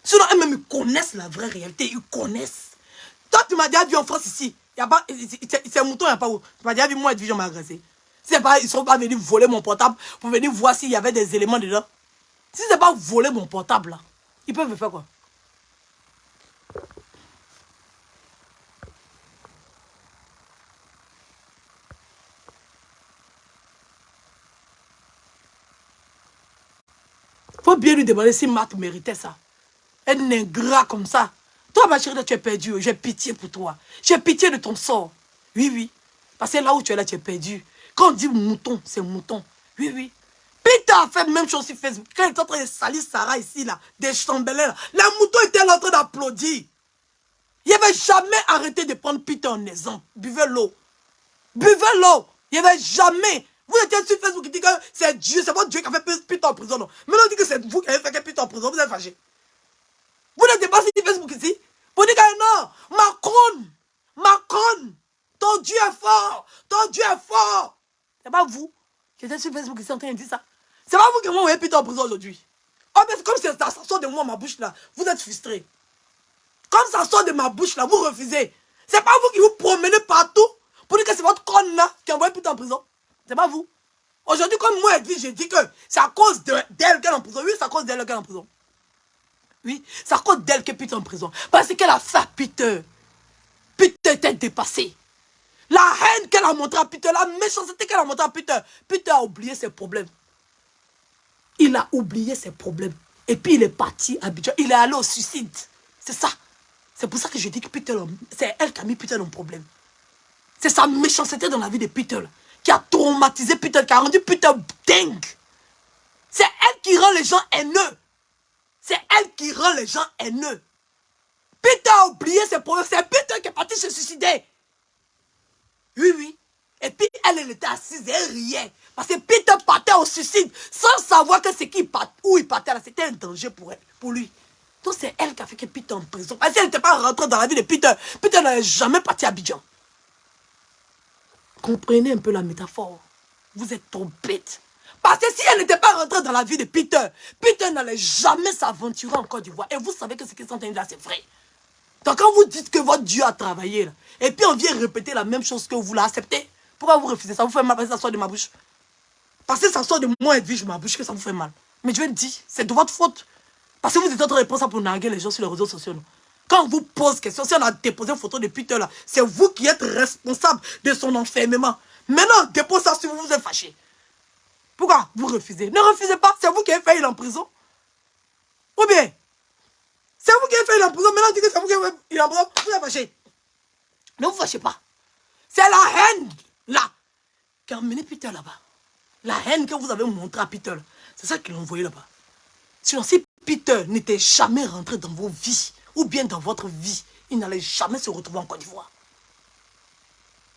Speaker 1: Sinon, eux-mêmes, ils connaissent la vraie réalité. Ils connaissent. Toi, tu m'as déjà vu en France ici. C'est moutons, il n'y a pas où. Tu m'as déjà vu, moi, être vu, je m'ai agressé. Ils ne sont pas venus voler mon portable pour venir voir s'il y avait des éléments dedans. Si ce n'est pas voler mon portable, là, ils peuvent me faire quoi? Il faut bien lui demander si Marthe méritait ça. Un ingrat comme ça. Toi, ma chérie, tu es perdu. J'ai pitié pour toi. J'ai pitié de ton sort. Oui, oui. Parce que là où tu es là, tu es perdu. Quand on dit mouton, c'est mouton. Oui, oui. Peter a fait la même chose sur Facebook. Quand il était en train de salir Sarah ici, là, des chambellés, là, les moutons étaient là en train d'applaudir. Il n'avait jamais arrêté de prendre Peter en exemple. Buvez l'eau. Buvez l'eau. Il n'y avait jamais. Vous étiez sur Facebook qui dit que c'est Dieu, c'est votre Dieu qui a fait Peter en prison. Non. Maintenant, on dit que c'est vous qui avez fait Peter en prison. Vous êtes fâché. Vous n'êtes pas sur Facebook ici. Vous dites que non. Macron, ton Dieu est fort. Ton Dieu est fort. C'est pas vous qui êtes sur Facebook ici en train de dire ça. C'est pas vous qui m'envoyez Peter en prison aujourd'hui. Oh, mais comme ça sort de moi, ma bouche là, vous êtes frustrés. Comme ça sort de ma bouche là, vous refusez. C'est pas vous qui vous promenez partout pour dire que c'est votre conne là qui envoie Peter en prison. C'est pas vous. Aujourd'hui, comme moi, Edwige, je dis que c'est à cause d'elle qu'elle est en prison. Oui, c'est à cause d'elle qu'elle est en prison. Oui, c'est à cause d'elle que Peter est en prison. Parce qu'elle a fait à Peter. Peter était dépassé. La haine qu'elle a montrée à Peter, la méchanceté qu'elle a montrée à Peter. Peter a oublié ses problèmes. Il a oublié ses problèmes. Et puis il est parti à Abidjan. Il est allé au suicide. C'est ça. C'est pour ça que je dis que Peter, c'est elle qui a mis Peter dans le problème. C'est sa méchanceté dans la vie de Peter qui a traumatisé Peter, qui a rendu Peter dingue. C'est elle qui rend les gens haineux. C'est elle qui rend les gens haineux. Peter a oublié ses problèmes. C'est Peter qui est parti se suicider. Oui, oui. Et puis elle était assise et elle riait. Parce que Peter partait au suicide sans savoir que où il partait là, c'était un danger pour elle, pour lui. Donc c'est elle qui a fait que Peter en prison. Parce qu'elle n'était pas rentrée dans la vie de Peter. Peter n'allait jamais parti à Abidjan. Comprenez un peu la métaphore. Vous êtes trop bête. Parce que si elle n'était pas rentrée dans la vie de Peter, Peter n'allait jamais s'aventurer en Côte d'Ivoire. Et vous savez que ce qu'ils sont en train de dire, c'est vrai. Donc quand vous dites que votre Dieu a travaillé, là, et puis on vient répéter la même chose que vous l'acceptez, pourquoi vous refusez? Ça vous fait mal parce que ça sort de ma bouche. Parce que ça sort de moi et de ma bouche que ça vous fait mal. Mais je vais le dire, c'est de votre faute. Parce que vous êtes en train de prendre ça pour narguer les gens sur les réseaux sociaux. Non? Quand on vous pose question, si on a déposé une photo de Peter là, c'est vous qui êtes responsable de son enfermement. Maintenant, dépose ça si vous vous êtes fâché. Pourquoi vous refusez? Ne refusez pas, c'est vous qui avez fait il en prison. Ou bien, c'est vous qui avez fait il en prison, maintenant dites que c'est vous qui avez fait il en prison, vous êtes fâché. Ne vous fâchez pas. C'est la haine, là, qui a emmené Peter là-bas. La haine que vous avez montrée à Peter, c'est ça qu'il a envoyé là-bas. Sinon, si Peter n'était jamais rentré dans vos vies, ou bien dans votre vie, il n'allait jamais se retrouver en Côte d'Ivoire.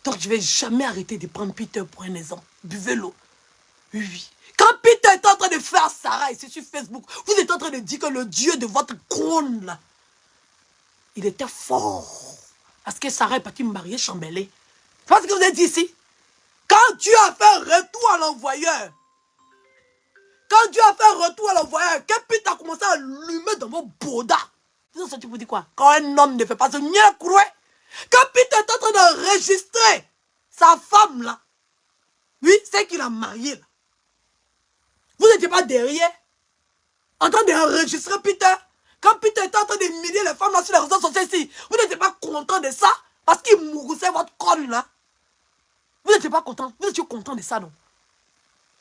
Speaker 1: Donc, je ne vais jamais arrêter de prendre Peter pour un exemple. Buvez l'eau. Oui, oui. Quand Peter est en train de faire Sarah ici sur Facebook, vous êtes en train de dire que le Dieu de votre trône, là, il était fort. Parce que Sarah est partie marier Chambelé. C'est ce que vous avez dit ici. Quand Dieu a fait un retour à l'envoyeur, quand Dieu a fait un retour à l'envoyeur, que Peter a commencé à allumer dans vos bodas. Vous avez vous dit quoi? Quand un homme ne fait pas ce niais croué, quand Peter est en train d'enregistrer sa femme là, oui, c'est qu'il a marié là. Vous n'étiez pas derrière, en train d'enregistrer Peter. Quand Peter était en train d'humilier les femmes là sur les réseaux sociaux ici, vous n'étiez pas content de ça, parce qu'il mouroussait votre conne là. Vous n'étiez pas content, vous étiez content de ça, non?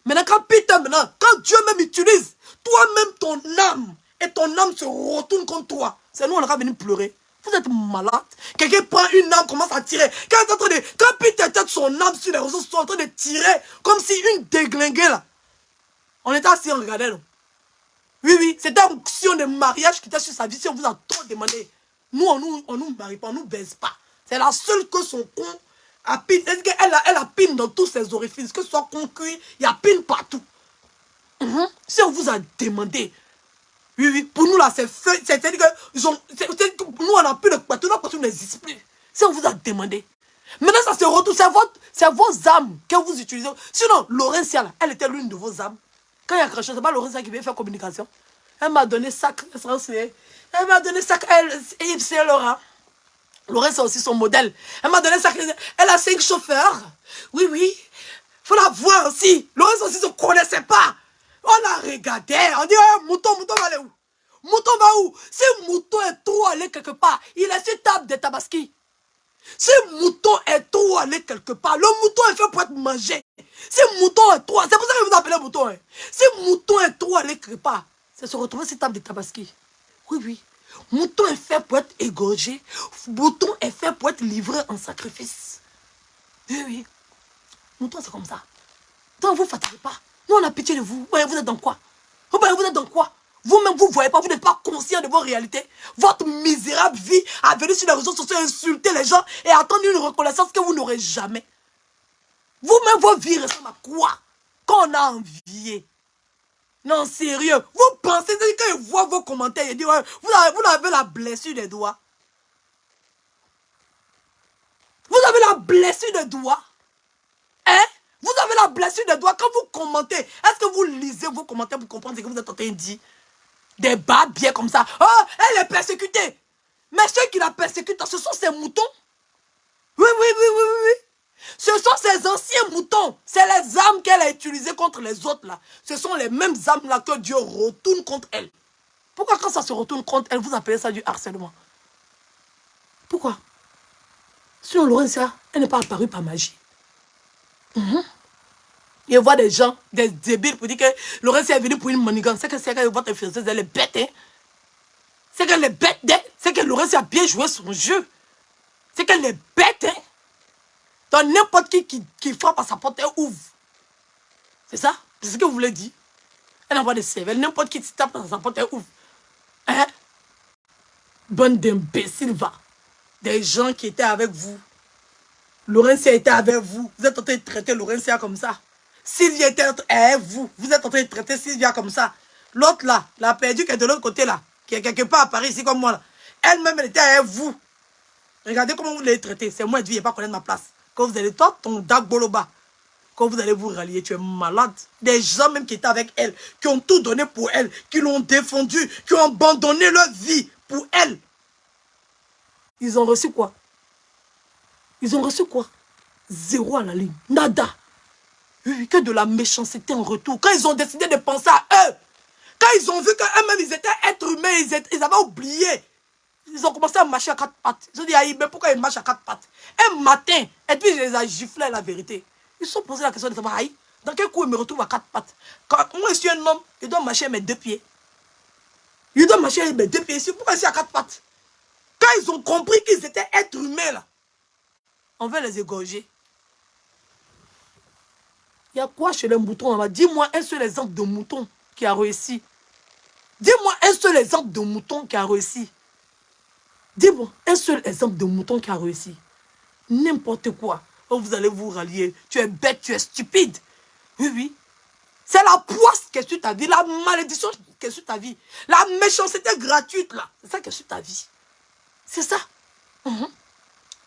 Speaker 1: Maintenant, quand Peter, quand Dieu même utilise, toi-même ton âme, et ton âme se retourne contre toi, c'est nous, on aura venu pleurer. Vous êtes malade. Quelqu'un prend une âme, commence à tirer. Quand Peter tête son âme sur les réseaux sociaux, en train de tirer, comme si une déglinguée là. On était assis, on regardait, non? Oui, oui, c'était une option de mariage qui était sur sa vie. Si on vous a trop demandé, nous, on nous marie pas, on nous baise pas. C'est la seule que son con a pine. Elle a pine dans tous ses orifices, que ce soit con cuit, il y a pine partout. Si on vous a demandé, oui, oui, pour nous là, c'est-à-dire que nous, on n'a plus de partout, notre partout n'existe plus. Si on vous a demandé. Maintenant, ça se retourne, c'est vos âmes que vous utilisez. Sinon, Laurentia, là, elle était l'une de vos âmes. Quand il y a quelque chose, c'est pas Laurentia qui vient faire communication. Elle m'a donné sac, elle m'a donné sac, Yves Saint Laurent. Laurent, c'est aussi son modèle. Elle m'a donné ça. Elle a 5 chauffeurs. Oui, oui. Faut la voir aussi. Laurent aussi ne se connaissait pas. On a regardé. On dit, oh, mouton va aller où? Mouton va où? Si mouton est trop allé quelque part, il est sur table de Tabaski. Si mouton est trop allé quelque part, le mouton est fait pour être mangé. Si mouton est trop, c'est pour ça que vous appelez mouton. Hein. Si mouton est trop allé quelque part, c'est se retrouver sur table de Tabaski. Oui, oui. Mouton est fait pour être égorgé. Mouton est fait pour être livré en sacrifice. Oui, oui. Mouton, c'est comme ça. Donc, vous ne fatiguez pas. Nous, on a pitié de vous. Vous voyez, vous êtes dans quoi? Vous voyez, vous êtes dans quoi? Vous-même, vous ne voyez pas, vous n'êtes pas conscient de vos réalités. Votre misérable vie a venu sur les réseaux sociaux insulter les gens et attendre une reconnaissance que vous n'aurez jamais. Vous-même, vos vies ressemblent à quoi? Qu'on a envié. Non, sérieux. Vous pensez que quand ils voient vos commentaires, ils disent, ouais, vous avez la blessure des doigts. Vous avez la blessure des doigts. Hein? Vous avez la blessure des doigts. Quand vous commentez, est-ce que vous lisez vos commentaires pour comprendre ce que vous êtes en train de dire? Des bas bien comme ça. Oh, elle est persécutée. Mais ceux qui la persécutent, ce sont ces moutons. Oui, oui, oui, oui, oui. Ce sont ces anciens moutons. C'est les âmes qu'elle a utilisées contre les autres là. Ce sont les mêmes âmes là que Dieu retourne contre elle. Pourquoi quand ça se retourne contre elle, vous appelez ça du harcèlement? Pourquoi? Sinon, Laurentia, elle n'est pas apparue par magie. Il voit des gens, des débiles pour dire que Laurentia est venue pour une manigance. C'est que votre influenceuse, elle est bête. Hein? C'est qu'elle est bête. C'est que Laurentia a bien joué son jeu. C'est qu'elle est bête. Hein? Donc n'importe qui frappe à sa porte, elle ouvre. C'est ça? C'est ce que vous voulez dire? Elle envoie des cervelles. N'importe qui tape dans sa porte, elle ouvre. Hein? Bande d'imbéciles, va. Des gens qui étaient avec vous. Laurentia était avec vous. Vous êtes en train de traiter Laurentia comme ça. Sylvia était avec vous. Vous êtes en train de traiter Sylvia comme ça. L'autre là, la perdue qui est de l'autre côté là, qui est quelque part à Paris, ici comme moi là. Elle-même, elle était avec vous. Regardez comment vous l'avez traité. C'est moi, je ne vais pas connaître ma place. Quand vous allez, toi, ton Dag Boloba, quand vous allez vous rallier, tu es malade. Des gens même qui étaient avec elle, qui ont tout donné pour elle, qui l'ont défendue, qui ont abandonné leur vie pour elle. Ils ont reçu quoi? Ils ont reçu quoi? 0 à la ligne. Nada. Oui, que de la méchanceté en retour. Quand ils ont décidé de penser à eux, quand ils ont vu qu'eux-mêmes, ils étaient êtres humains, ils avaient oublié. Ils ont commencé à marcher à 4 pattes. Ils ont dit, mais pourquoi ils marchent à 4 pattes? Un matin, et puis je les ai giflés, la vérité. Ils se sont posé la question de savoir, aïe, dans quel coup il me retrouve à 4 pattes? Quand moi je suis un homme, je dois marcher avec mes 2 pieds. Je dois marcher avec mes 2 pieds ici. Pourquoi je suis à 4 pattes? Quand ils ont compris qu'ils étaient êtres humains là, on veut les égorger. Il y a quoi chez les moutons là-bas? Dis-moi un seul exemple de mouton qui a réussi. Dis-moi un seul exemple de mouton qui a réussi. Dis-moi un seul exemple de mouton qui a réussi. N'importe quoi. Oh, vous allez vous rallier. Tu es bête, tu es stupide. Oui, oui. C'est la poisse qui est sur ta vie. La malédiction qui est sur ta vie. La méchanceté gratuite là. C'est ça qui est sur ta vie. C'est ça. Il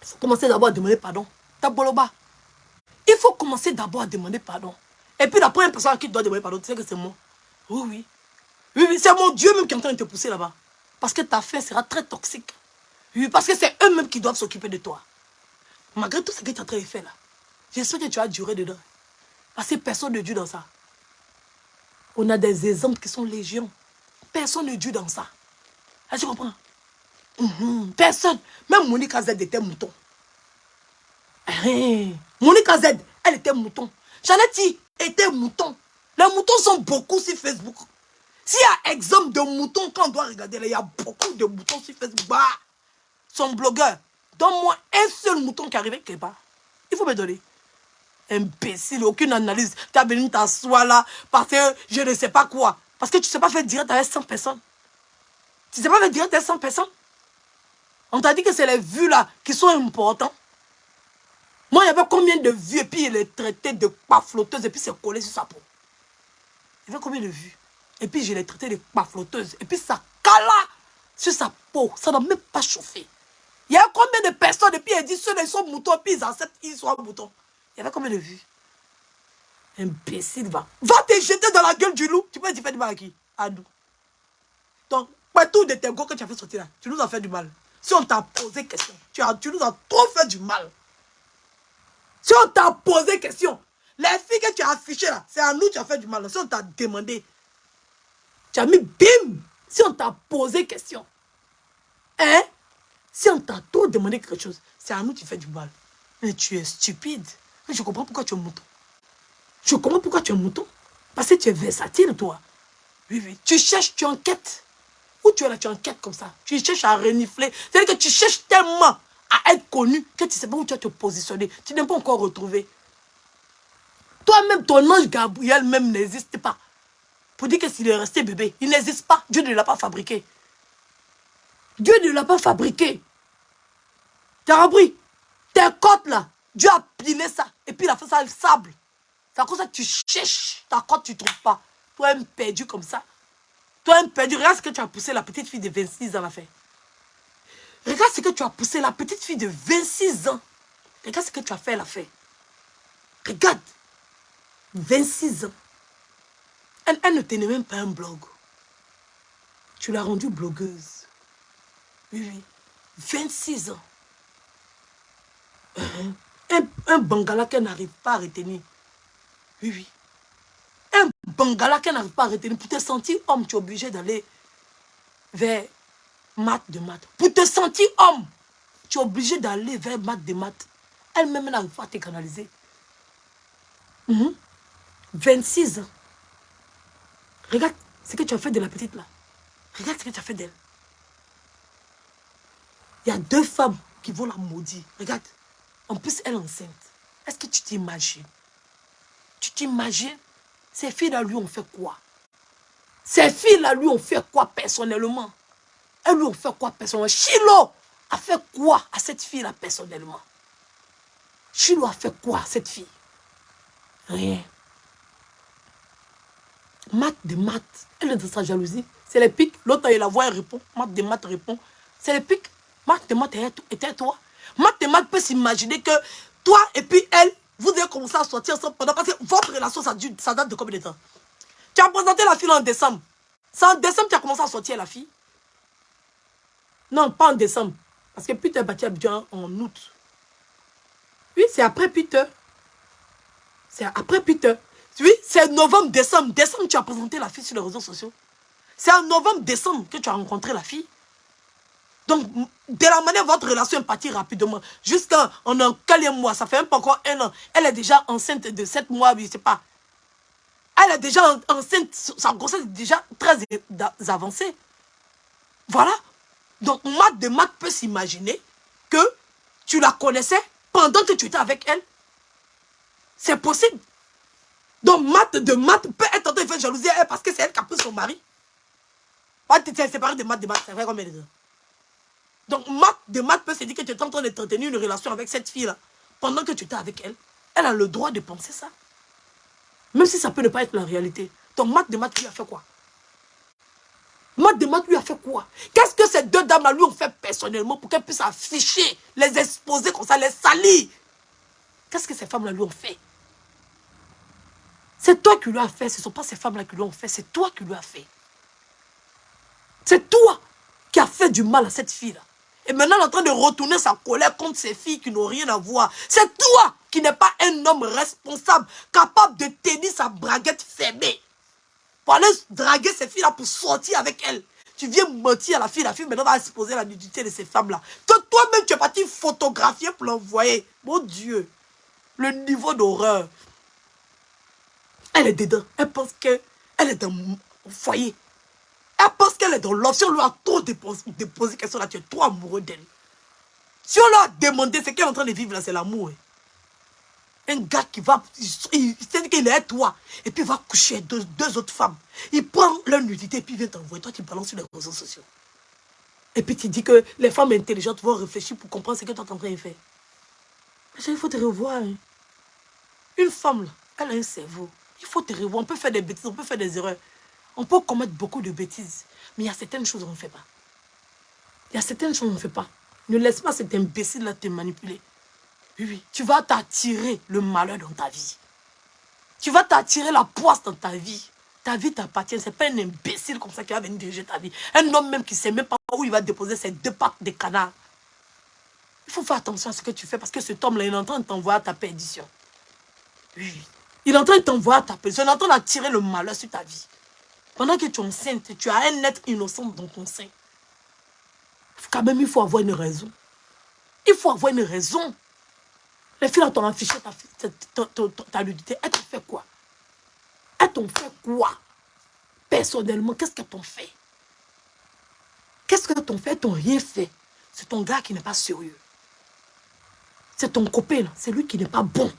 Speaker 1: faut commencer d'abord à demander pardon. Taboloba. Il faut commencer d'abord à demander pardon. Et puis la première personne à qui tu dois demander pardon, tu sais que c'est moi. Oui, oui. Oui, oui, c'est mon Dieu même qui est en train de te pousser là-bas. Parce que ta fin sera très toxique. Oui, parce que c'est eux-mêmes qui doivent s'occuper de toi. Malgré tout ce que tu es en train de faire là, j'espère que tu as duré dedans. Parce que personne ne dure dans ça. On a des exemples qui sont légions. Personne ne dure dans ça. Est-ce que tu comprends? Personne. Même Monica Z était mouton. Monica Z, elle était mouton. Jeannette était mouton. Les moutons sont beaucoup sur Facebook. S'il y a exemple de moutons, quand on doit regarder, là, il y a beaucoup de moutons sur Facebook. Bah, son blogueur, donne-moi un seul mouton qui arrivait quelque part. Il faut me donner. Imbécile, aucune analyse. Tu as venu t'asseoir là parce que je ne sais pas quoi. Parce que tu ne sais pas faire direct avec 100 personnes. Tu ne sais pas faire direct avec 100 personnes. On t'a dit que c'est les vues là qui sont importantes. Moi, il y avait combien de vues et puis il est traité de paflotteuse et puis c'est collé sur sa peau. Il y avait combien de vues? Et puis je l'ai traité de paflotteuse et puis ça cala sur sa peau. Ça ne doit même pas chauffer. Il y a combien de personnes et puis elle dit ceux-là ils sont moutons et puis ils acceptent qu'ils soient moutons. Il y avait combien de vues? Imbécile, va te jeter dans la gueule du loup. Tu peux dire faire du mal à qui? À nous. Donc, tout de tes gos que tu as fait sortir là, tu nous as fait du mal. Si on t'a posé question, tu nous as trop fait du mal. Si on t'a posé question, les filles que tu as affichées là, c'est à nous que tu as fait du mal. Si on t'a demandé, tu as mis bim. Si on t'a posé question, hein? Si on t'a trop demandé quelque chose, c'est à nous que tu fais du mal. Mais tu es stupide. Mais je comprends pourquoi tu es mouton. Je comprends pourquoi tu es mouton. Parce que tu es versatile, toi. Oui, oui. Tu cherches, tu enquêtes. Où tu es là, tu enquêtes comme ça. Tu cherches à renifler. C'est-à-dire que tu cherches tellement à être connu que tu ne sais pas où tu vas te positionner. Tu n'es pas encore retrouvé. Toi-même, ton ange Gabriel même n'existe pas. Pour dire que s'il est resté bébé, il n'existe pas. Dieu ne l'a pas fabriqué. Dieu ne l'a pas fabriqué. Tu as compris? Tes côtes là, Dieu a pilé ça. Et puis il a fait ça avec le sable. C'est à cause de ça que tu cherches ta côte, tu ne trouves pas. Toi, un perdu comme ça. Toi, un perdu. Regarde ce que tu as poussé la petite fille de 26 ans à faire. Regarde ce que tu as poussé la petite fille de 26 ans. Regarde ce que tu as fait à la faire. Regarde. 26 ans. Elle ne tenait même pas un blog. Tu l'as rendue blogueuse. Oui, oui. 26 ans. Un bangala qu'elle n'arrive pas à retenir. Oui, oui. Un bangala qu'elle n'arrive pas à retenir. Pour te sentir homme, tu es obligé d'aller vers maths de maths. Pour te sentir homme, tu es obligé d'aller vers maths de maths. Elle-même n'arrive pas à te canaliser. 26 ans. Regarde ce que tu as fait de la petite là. Regarde ce que tu as fait d'elle. Il y a 2 femmes qui vont la maudire. Regarde. En plus, elle est enceinte. Est-ce que tu t'imagines? Tu t'imagines? Ces filles-là, lui, ont fait quoi? Ces filles-là, lui, ont fait quoi personnellement? Elles lui ont fait quoi personnellement? Chilo a fait quoi à cette fille-là personnellement? Chilo a fait quoi à cette fille? Rien. Maths de maths. Elle est dans sa jalousie. C'est les pics. L'autre, il la voit, elle répond. Maths de maths répond. C'est les pics. Maths de maths était toi. Maths de maths peut s'imaginer que toi et puis elle, vous avez commencé à sortir ensemble pendant. Parce que votre relation, ça date de combien de temps? Tu as présenté la fille en décembre. C'est en décembre que tu as commencé à sortir la fille? Non, pas en décembre. Parce que Peter est bâti à Abidjan en août. Oui, c'est après Peter. C'est après Peter. Oui, c'est novembre, décembre. Décembre, tu as présenté la fille sur les réseaux sociaux. C'est en novembre, décembre que tu as rencontré la fille. Donc, de la manière votre relation est partie rapidement, jusqu'en un quatrième mois, ça fait même pas encore 1 an, elle est déjà enceinte de 7 mois, je sais pas. Elle est déjà enceinte, sa grossesse est déjà très avancée. Voilà. Donc, Matt peut s'imaginer que tu la connaissais pendant que tu étais avec elle. C'est possible. Donc, Matt peut être en train de faire jalousie à elle parce que c'est elle qui a pris son mari. Tu es séparé de Matt, c'est vrai combien de temps? Donc, Matt peut se dire que tu es en train d'entretenir une relation avec cette fille-là pendant que tu étais avec elle. Elle a le droit de penser ça. Même si ça peut ne pas être la réalité. Donc, Matt lui a fait quoi? Matt lui a fait quoi? Qu'est-ce que ces deux dames-là lui ont fait personnellement pour qu'elles puissent afficher, les exposer comme ça, les salir? Qu'est-ce que ces femmes-là lui ont fait? C'est toi qui lui as fait, ce ne sont pas ces femmes-là qui lui ont fait, c'est toi qui lui as fait. C'est toi qui as fait du mal à cette fille-là. Et maintenant, elle est en train de retourner sa colère contre ces filles qui n'ont rien à voir. C'est toi qui n'es pas un homme responsable, capable de tenir sa braguette fermée. Pour aller draguer ces filles-là pour sortir avec elles. Tu viens mentir à la fille maintenant va exposer la nudité de ces femmes-là. Que toi-même tu es parti photographier pour l'envoyer. Mon Dieu, le niveau d'horreur. Elle est dedans. Elle pense qu'elle est dans le foyer. Elle pense qu'elle est dans l'homme. Si on lui a trop déposé question là, tu es trop amoureux d'elle. Si on lui a demandé ce qu'elle est en train de vivre là, c'est l'amour. Un gars qui va, il sait qu'il est toi, et puis il va coucher avec deux autres femmes. Il prend leur nudité et puis il vient t'envoyer. Toi, tu balances sur les réseaux sociaux. Et puis tu dis que les femmes intelligentes vont réfléchir pour comprendre ce que toi t'es en train de faire. Mais il faut te revoir. Hein. Une femme, là, elle a un cerveau. Il faut te revoir. On peut faire des bêtises, on peut faire des erreurs. On peut commettre beaucoup de bêtises. Mais il y a certaines choses qu'on ne fait pas. Il y a certaines choses qu'on ne fait pas. Ne laisse pas cet imbécile-là te manipuler. Oui, oui. Tu vas t'attirer le malheur dans ta vie. Tu vas t'attirer la poisse dans ta vie. Ta vie t'appartient. Ce n'est pas un imbécile comme ça qui va venir diriger ta vie. Un homme même qui ne sait même pas où il va déposer ses 2 pattes de canard. Il faut faire attention à ce que tu fais parce que cet homme-là, il est en train de t'envoyer à ta perdition. Oui, oui. Il est en train de t'envoyer à ta perdition. Il est en train d'attirer le malheur sur ta vie. Pendant que tu es enceinte, tu as un être innocent dans ton sein. Quand même, il faut avoir une raison. Il faut avoir une raison. Les filles t'ont affiché ta nudité. Elles t'ont fait quoi? Elles t'ont fait quoi? Personnellement, qu'est-ce qu'elles t'ont fait? Qu'est-ce qu'elles t'ont fait? Elles t'ont rien fait. C'est ton gars qui n'est pas sérieux. C'est ton copain, c'est lui qui n'est pas bon.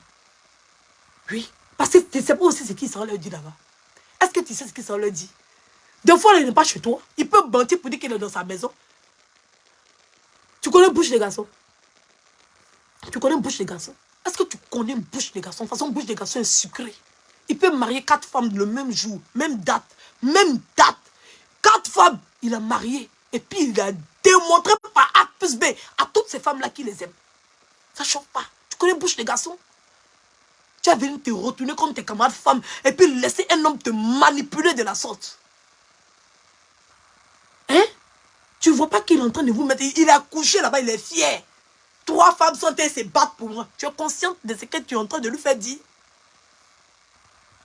Speaker 1: Oui. Parce que tu ne sais pas aussi ce qu'il s'en leur dit là-bas. Est-ce que tu sais ce qu'il s'en leur dit? Des fois, il n'est pas chez toi. Il peut mentir pour dire qu'il est dans sa maison. Tu connais bouche des garçons? Tu connais bouche des garçons? Est-ce que tu connais bouche des garçons? De toute façon, bouche des garçons est sucrée. Il peut marier 4 femmes le même jour, même date. Même date. 4 femmes, il a marié. Et puis, il a démontré par A plus B à toutes ces femmes-là qui les aiment. Ça ne chauffe pas. Tu connais bouche des garçons? Tu vas venir te retourner contre tes camarades femmes et puis laisser un homme te manipuler de la sorte. Hein? Tu ne vois pas qu'il est en train de vous mettre... Il a couché là-bas, il est fier. 3 femmes sont en train de se battre pour moi. Tu es consciente de ce que tu es en train de lui faire dire?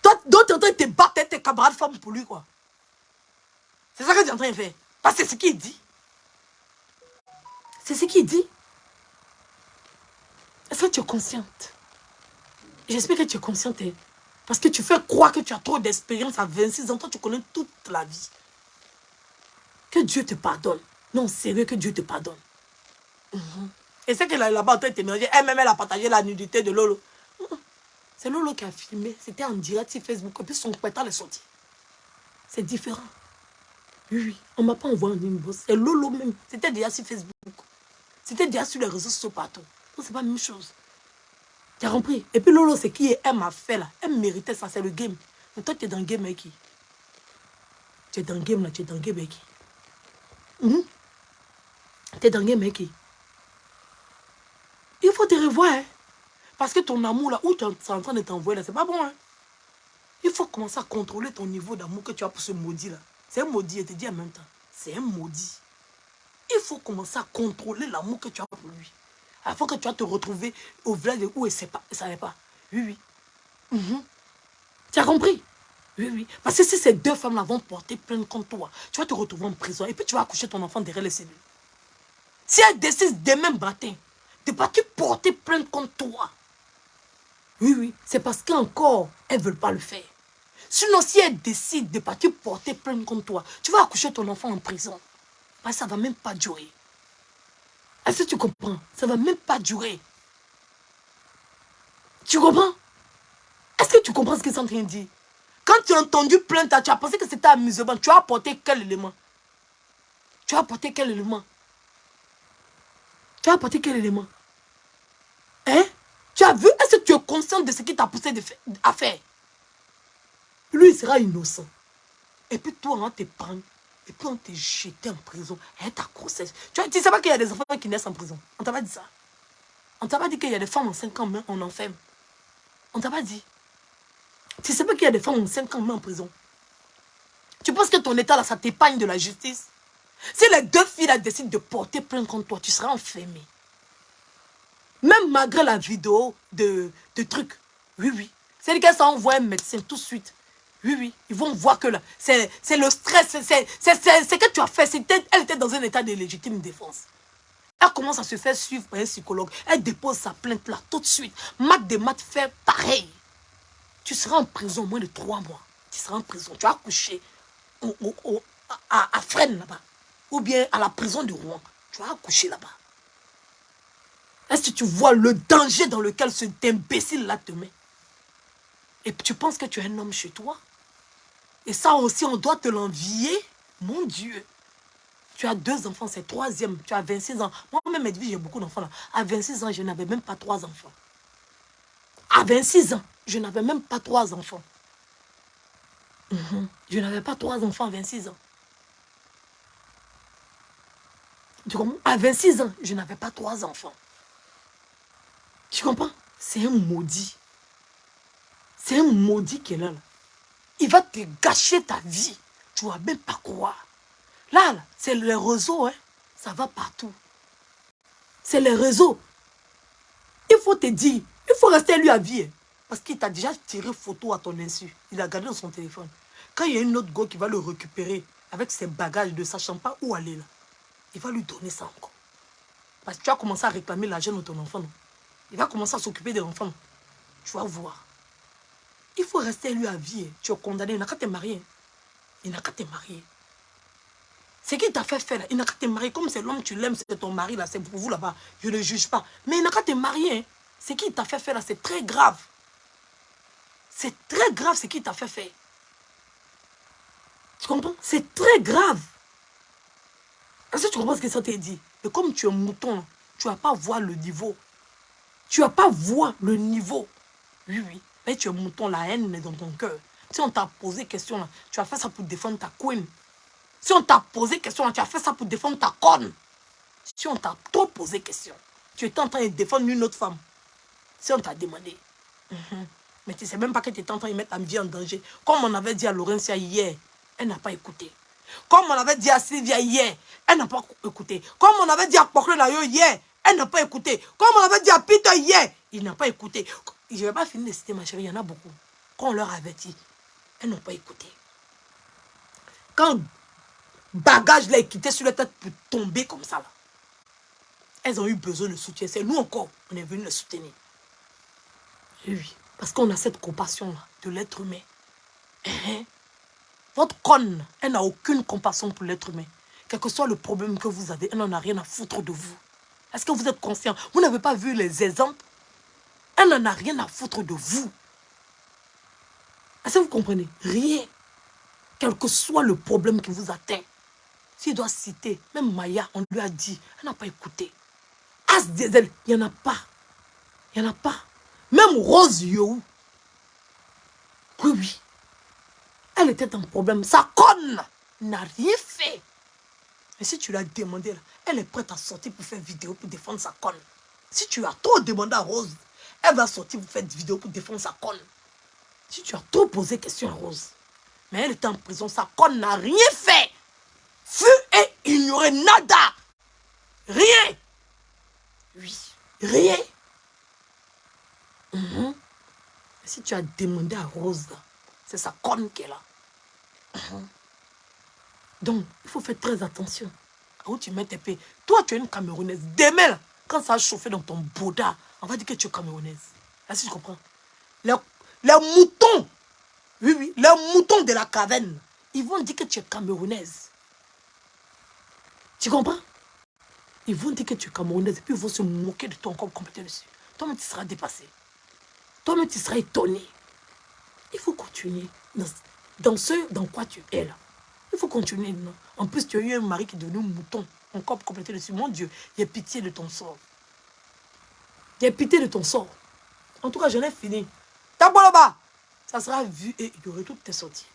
Speaker 1: Toi, tu es en train de te battre avec tes camarades femmes pour lui, quoi. C'est ça que tu es en train de faire. Parce que c'est ce qu'il dit. C'est ce qu'il dit. Est-ce que tu es consciente? J'espère que tu es consciente. Hein? Parce que tu fais croire que tu as trop d'expérience à 26 ans. Toi, tu connais toute la vie. Que Dieu te pardonne. Non, sérieux, que Dieu te pardonne. Et c'est qu'elle est là-bas en train de te mélanger. Elle-même, elle a partagé la nudité de Lolo. C'est Lolo qui a filmé. C'était en direct sur Facebook. Et puis son pétale est sorti. C'est différent. Oui, oui. On ne m'a pas envoyé en inbox. C'est Lolo même. C'était déjà sur Facebook. C'était déjà sur les réseaux sociaux partout. Donc, c'est pas la même chose. Tu as compris? Et puis Lolo, c'est qui elle m'a fait là. Elle méritait ça, c'est le game. Mais toi, tu es dans le game avec qui? Tu es dans le game là, tu es dans le game avec qui? Tu es dans le game avec qui? Il faut te revoir. Hein? Parce que ton amour là, où tu es en train de t'envoyer là, c'est pas bon. Hein? Il faut commencer à contrôler ton niveau d'amour que tu as pour ce maudit là. C'est un maudit, je te dis en même temps. C'est un maudit. Il faut commencer à contrôler l'amour que tu as pour lui. Afin que tu vas te retrouver au village où ça n'est pas. Oui, oui. Tu as compris? Oui, oui. Parce que si ces 2 femmes-là vont porter plainte contre toi, tu vas te retrouver en prison et puis tu vas accoucher ton enfant derrière les cellules. Si elle décide demain matin de partir porter plainte contre toi, oui, c'est parce qu'encore, elles ne veulent pas le faire. Sinon, si elle décide de partir porter plainte contre toi, tu vas accoucher ton enfant en prison. Parce que ça ne va même pas durer. Est-ce que tu comprends? Ça ne va même pas durer. Tu comprends? Est-ce que tu comprends ce qu'ils sont en train de dire? Quand tu as entendu plainte, tu as pensé que c'était amusement. Tu as apporté quel élément? Tu as apporté quel élément? Tu as apporté quel élément? Hein? Tu as vu? Est-ce que tu es conscient de ce qui t'a poussé à faire? Lui, il sera innocent. Et puis toi, on va te prendre. Et puis on te jeter en prison. Et ta grossesse. Tu ne sais pas qu'il y a des enfants qui naissent en prison. On t'a pas dit ça. On t'a pas dit qu'il y a des femmes en 5 ans, mais on enferme. On t'a pas dit. Tu sais pas qu'il y a des femmes en 5 ans, mais en prison. Tu penses que ton état là, ça t'épargne de la justice? Si les deux filles là décident de porter plainte contre toi, tu seras enfermé. Même malgré la vidéo de trucs. Oui. C'est-à-dire qu'elles s'envoient un médecin tout de suite. Oui. Ils vont voir que là, c'est le stress. C'est que tu as fait. Elle était dans un état de légitime défense. Elle commence à se faire suivre par un psychologue. Elle dépose sa plainte là tout de suite. Matt de Matt fait pareil. Tu seras en prison moins de 3 mois. Tu seras en prison. Tu vas coucher à Fresnes là-bas. Ou bien à la prison de Rouen. Tu vas coucher là-bas. Est-ce que tu vois le danger dans lequel cet imbécile-là te met? Et tu penses que tu es un homme chez toi? Et ça aussi, on doit te l'envier? Mon Dieu! Tu as 2 enfants, c'est 3e. Tu as 26 ans. Moi-même, j'ai beaucoup d'enfants là. À 26 ans, je n'avais même pas 3 enfants. À 26 ans, je n'avais même pas 3 enfants. Je n'avais pas 3 enfants à 26 ans. Tu comprends? À 26 ans, je n'avais pas 3 enfants. Tu comprends? C'est un maudit. C'est un maudit qui est là. Il va te gâcher ta vie. Tu ne vas même pas croire. Là c'est les réseaux. Hein? Ça va partout. C'est les réseaux. Il faut te dire. Il faut rester lui à vie. Hein? Parce qu'il t'a déjà tiré photo à ton insu. Il a gardé dans son téléphone. Quand il y a une autre go qui va le récupérer avec ses bagages, ne sachant pas où aller là, il va lui donner ça encore. Parce que tu as commencé à réclamer l'argent de ton enfant. Non? Il va commencer à s'occuper des enfants. Tu vas voir. Il faut rester lui à vie. Tu es condamné. Il n'a qu'à te marier. Il n'a qu'à te marier. Ce qu'il t'a fait faire là, il n'a qu'à te marier. Comme c'est l'homme, tu l'aimes, c'est ton mari là, c'est pour vous là-bas. Je ne juge pas. Mais il n'a qu'à te marier. Ce qu'il t'a fait faire là, c'est très grave. C'est très grave ce qu'il t'a fait faire. Tu comprends? C'est très grave. Est-ce que tu comprends ce que ça t'a dit? Et comme tu es un mouton, tu ne vas pas voir le niveau. Tu ne vas pas voir le niveau. Oui. Mais tu es un mouton, la haine est dans ton cœur. Si on t'a posé question là, tu as fait ça pour défendre ta queen. Si on t'a posé question là, tu as fait ça pour défendre ta conne. Si on t'a trop posé question, tu étais en train de défendre une autre femme. Si on t'a demandé. Mais tu ne sais même pas que tu étais en train de mettre ta vie en danger. Comme on avait dit à Laurentia hier, elle n'a pas écouté. Comme on avait dit à Sylvia hier, elle n'a pas écouté. Comme on avait dit à Pokle Layo hier, elle n'a pas écouté. Comme on avait dit à Peter hier, il n'a pas écouté. Je ne vais pas finir de citer ma chérie, il y en a beaucoup. Quand on leur avait dit, elles n'ont pas écouté. Quand bagage là est quitté sur la tête pour tomber comme ça, là, elles ont eu besoin de soutien. C'est nous encore, on est venu les soutenir. Oui, parce qu'on a cette compassion-là de l'être humain. Votre conne, elle n'a aucune compassion pour l'être humain. Quel que soit le problème que vous avez, elle n'en a rien à foutre de vous. Est-ce que vous êtes conscient? Vous n'avez pas vu les exemples? Elle n'en a rien à foutre de vous. Est-ce que vous comprenez? Rien. Quel que soit le problème qui vous atteint. S'il doit citer, même Maya, on lui a dit, elle n'a pas écouté. As Diesel, il n'y en a pas. Il n'y en a pas. Même Rose Yo. Oui. Elle était en problème. Sa conne n'a rien fait. Et si tu l'as demandé, là, elle est prête à sortir pour faire vidéo pour défendre sa conne. Si tu as trop demandé à Rose, elle va sortir pour faire vidéo pour défendre sa conne. Si tu as trop posé question à Rose, mais elle était en prison, sa conne n'a rien fait. Fut et ignoré, nada. Rien. Oui, rien. Si tu as demandé à Rose, c'est sa conne qui est là. Donc, il faut faire très attention. Où tu mets tes pieds. Toi, tu es une Camerounaise. Demain, là, quand ça a chauffé dans ton Bouddha, on va dire que tu es Camerounaise. Là, si tu comprends. Les moutons, oui, oui, les moutons de la caverne, ils vont dire que tu es Camerounaise. Tu comprends? Ils vont dire que tu es Camerounaise et puis ils vont se moquer de toi encore complètement dessus. Toi-même, tu seras dépassé. Toi-même, tu seras étonné. Il faut continuer dans ce dans quoi tu es là. Il faut continuer. Non? En plus, tu as eu un mari qui est devenu un mouton. Encore complété dessus. Mon Dieu, il y a pitié de ton sort. Il y a pitié de ton sort. En tout cas, j'en ai fini. Taboloba, ça sera vu et ignoré toutes tes sorties.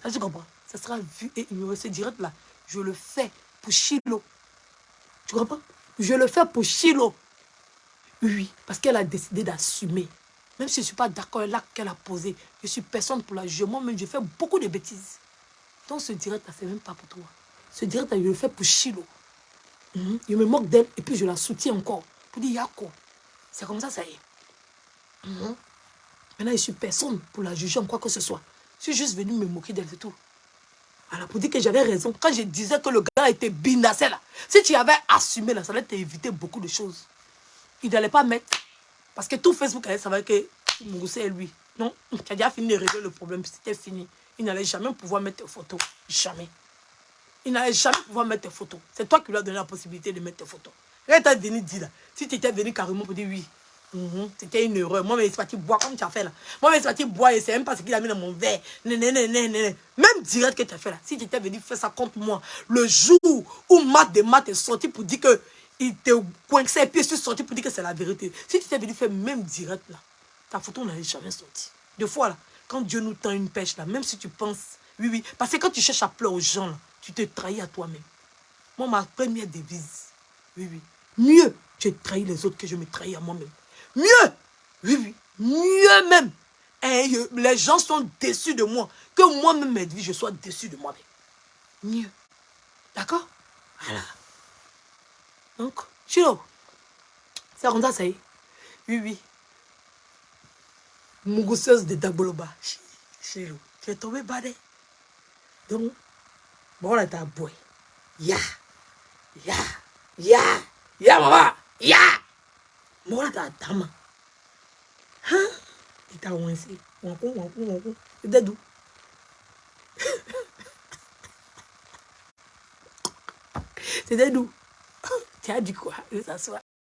Speaker 1: Ça, tu comprends? Ça sera vu et ignoré. Ce direct là, je le fais pour Chilo. Tu comprends? Je le fais pour Chilo. Oui, parce qu'elle a décidé d'assumer. Même si je ne suis pas d'accord avec l'acte qu'elle a posé, je suis personne pour la juger. Moi-même, je fais beaucoup de bêtises. Donc ce direct là, c'est même pas pour toi. Ce direct là, je le fais pour Chilo. Je me moque d'elle et puis je la soutiens encore. Pour dire, Yako. C'est comme ça est. Maintenant, je suis personne pour la juger en quoi que ce soit. Je suis juste venu me moquer d'elle, c'est tout. Alors, pour dire que j'avais raison, quand je disais que le gars était binassé là, si tu avais assumé là, ça allait t'éviter beaucoup de choses. Il n'allait pas mettre. Parce que tout Facebook allait savoir que Mugusa est lui. Non, tu as déjà fini de régler le problème, c'était fini. Il n'allait jamais pouvoir mettre tes photos. Jamais. Il n'allait jamais pouvoir mettre tes photos. C'est toi qui lui as donné la possibilité de mettre tes photos. Quand tu es venu dire là, si tu étais venu carrément pour dire oui, c'était une erreur. Moi, je suis parti boire comme tu as fait là. Moi, je suis parti boire et c'est même pas ce qu'il a mis dans mon verre. Même direct que tu as fait là. Si tu étais venu faire ça contre moi, le jour où Matt est sorti pour dire que il te coincé et puis je suis sorti pour dire que c'est la vérité. Si tu étais venu faire même direct là, ta photo n'allait jamais sortir. Deux fois là, quand Dieu nous tend une pêche là, même si tu penses, oui, oui, parce que quand tu cherches à pleurer aux gens là, tu te trahis à toi-même. Moi, ma première devise, oui, oui, mieux je trahis les autres que je me trahis à moi-même. Mieux, oui, oui, mieux même. Et les gens sont déçus de moi, que moi-même, mes vies, je sois déçu de moi-même. Mieux. D'accord? Voilà. Donc, Chilo, c'est comme ça est. Oui, oui. Mougosseuse de Dagoloba. Chilo, tu es tombé badé. Donc, bon, là, t'as boy. Ya, ya, ya, ya, maman, ya. Bon, là, t'as dame. Hein? Il t'a ouincé. Wankou. C'est d'où? C'était d'où? Tu as dit quoi? De s'asseoir.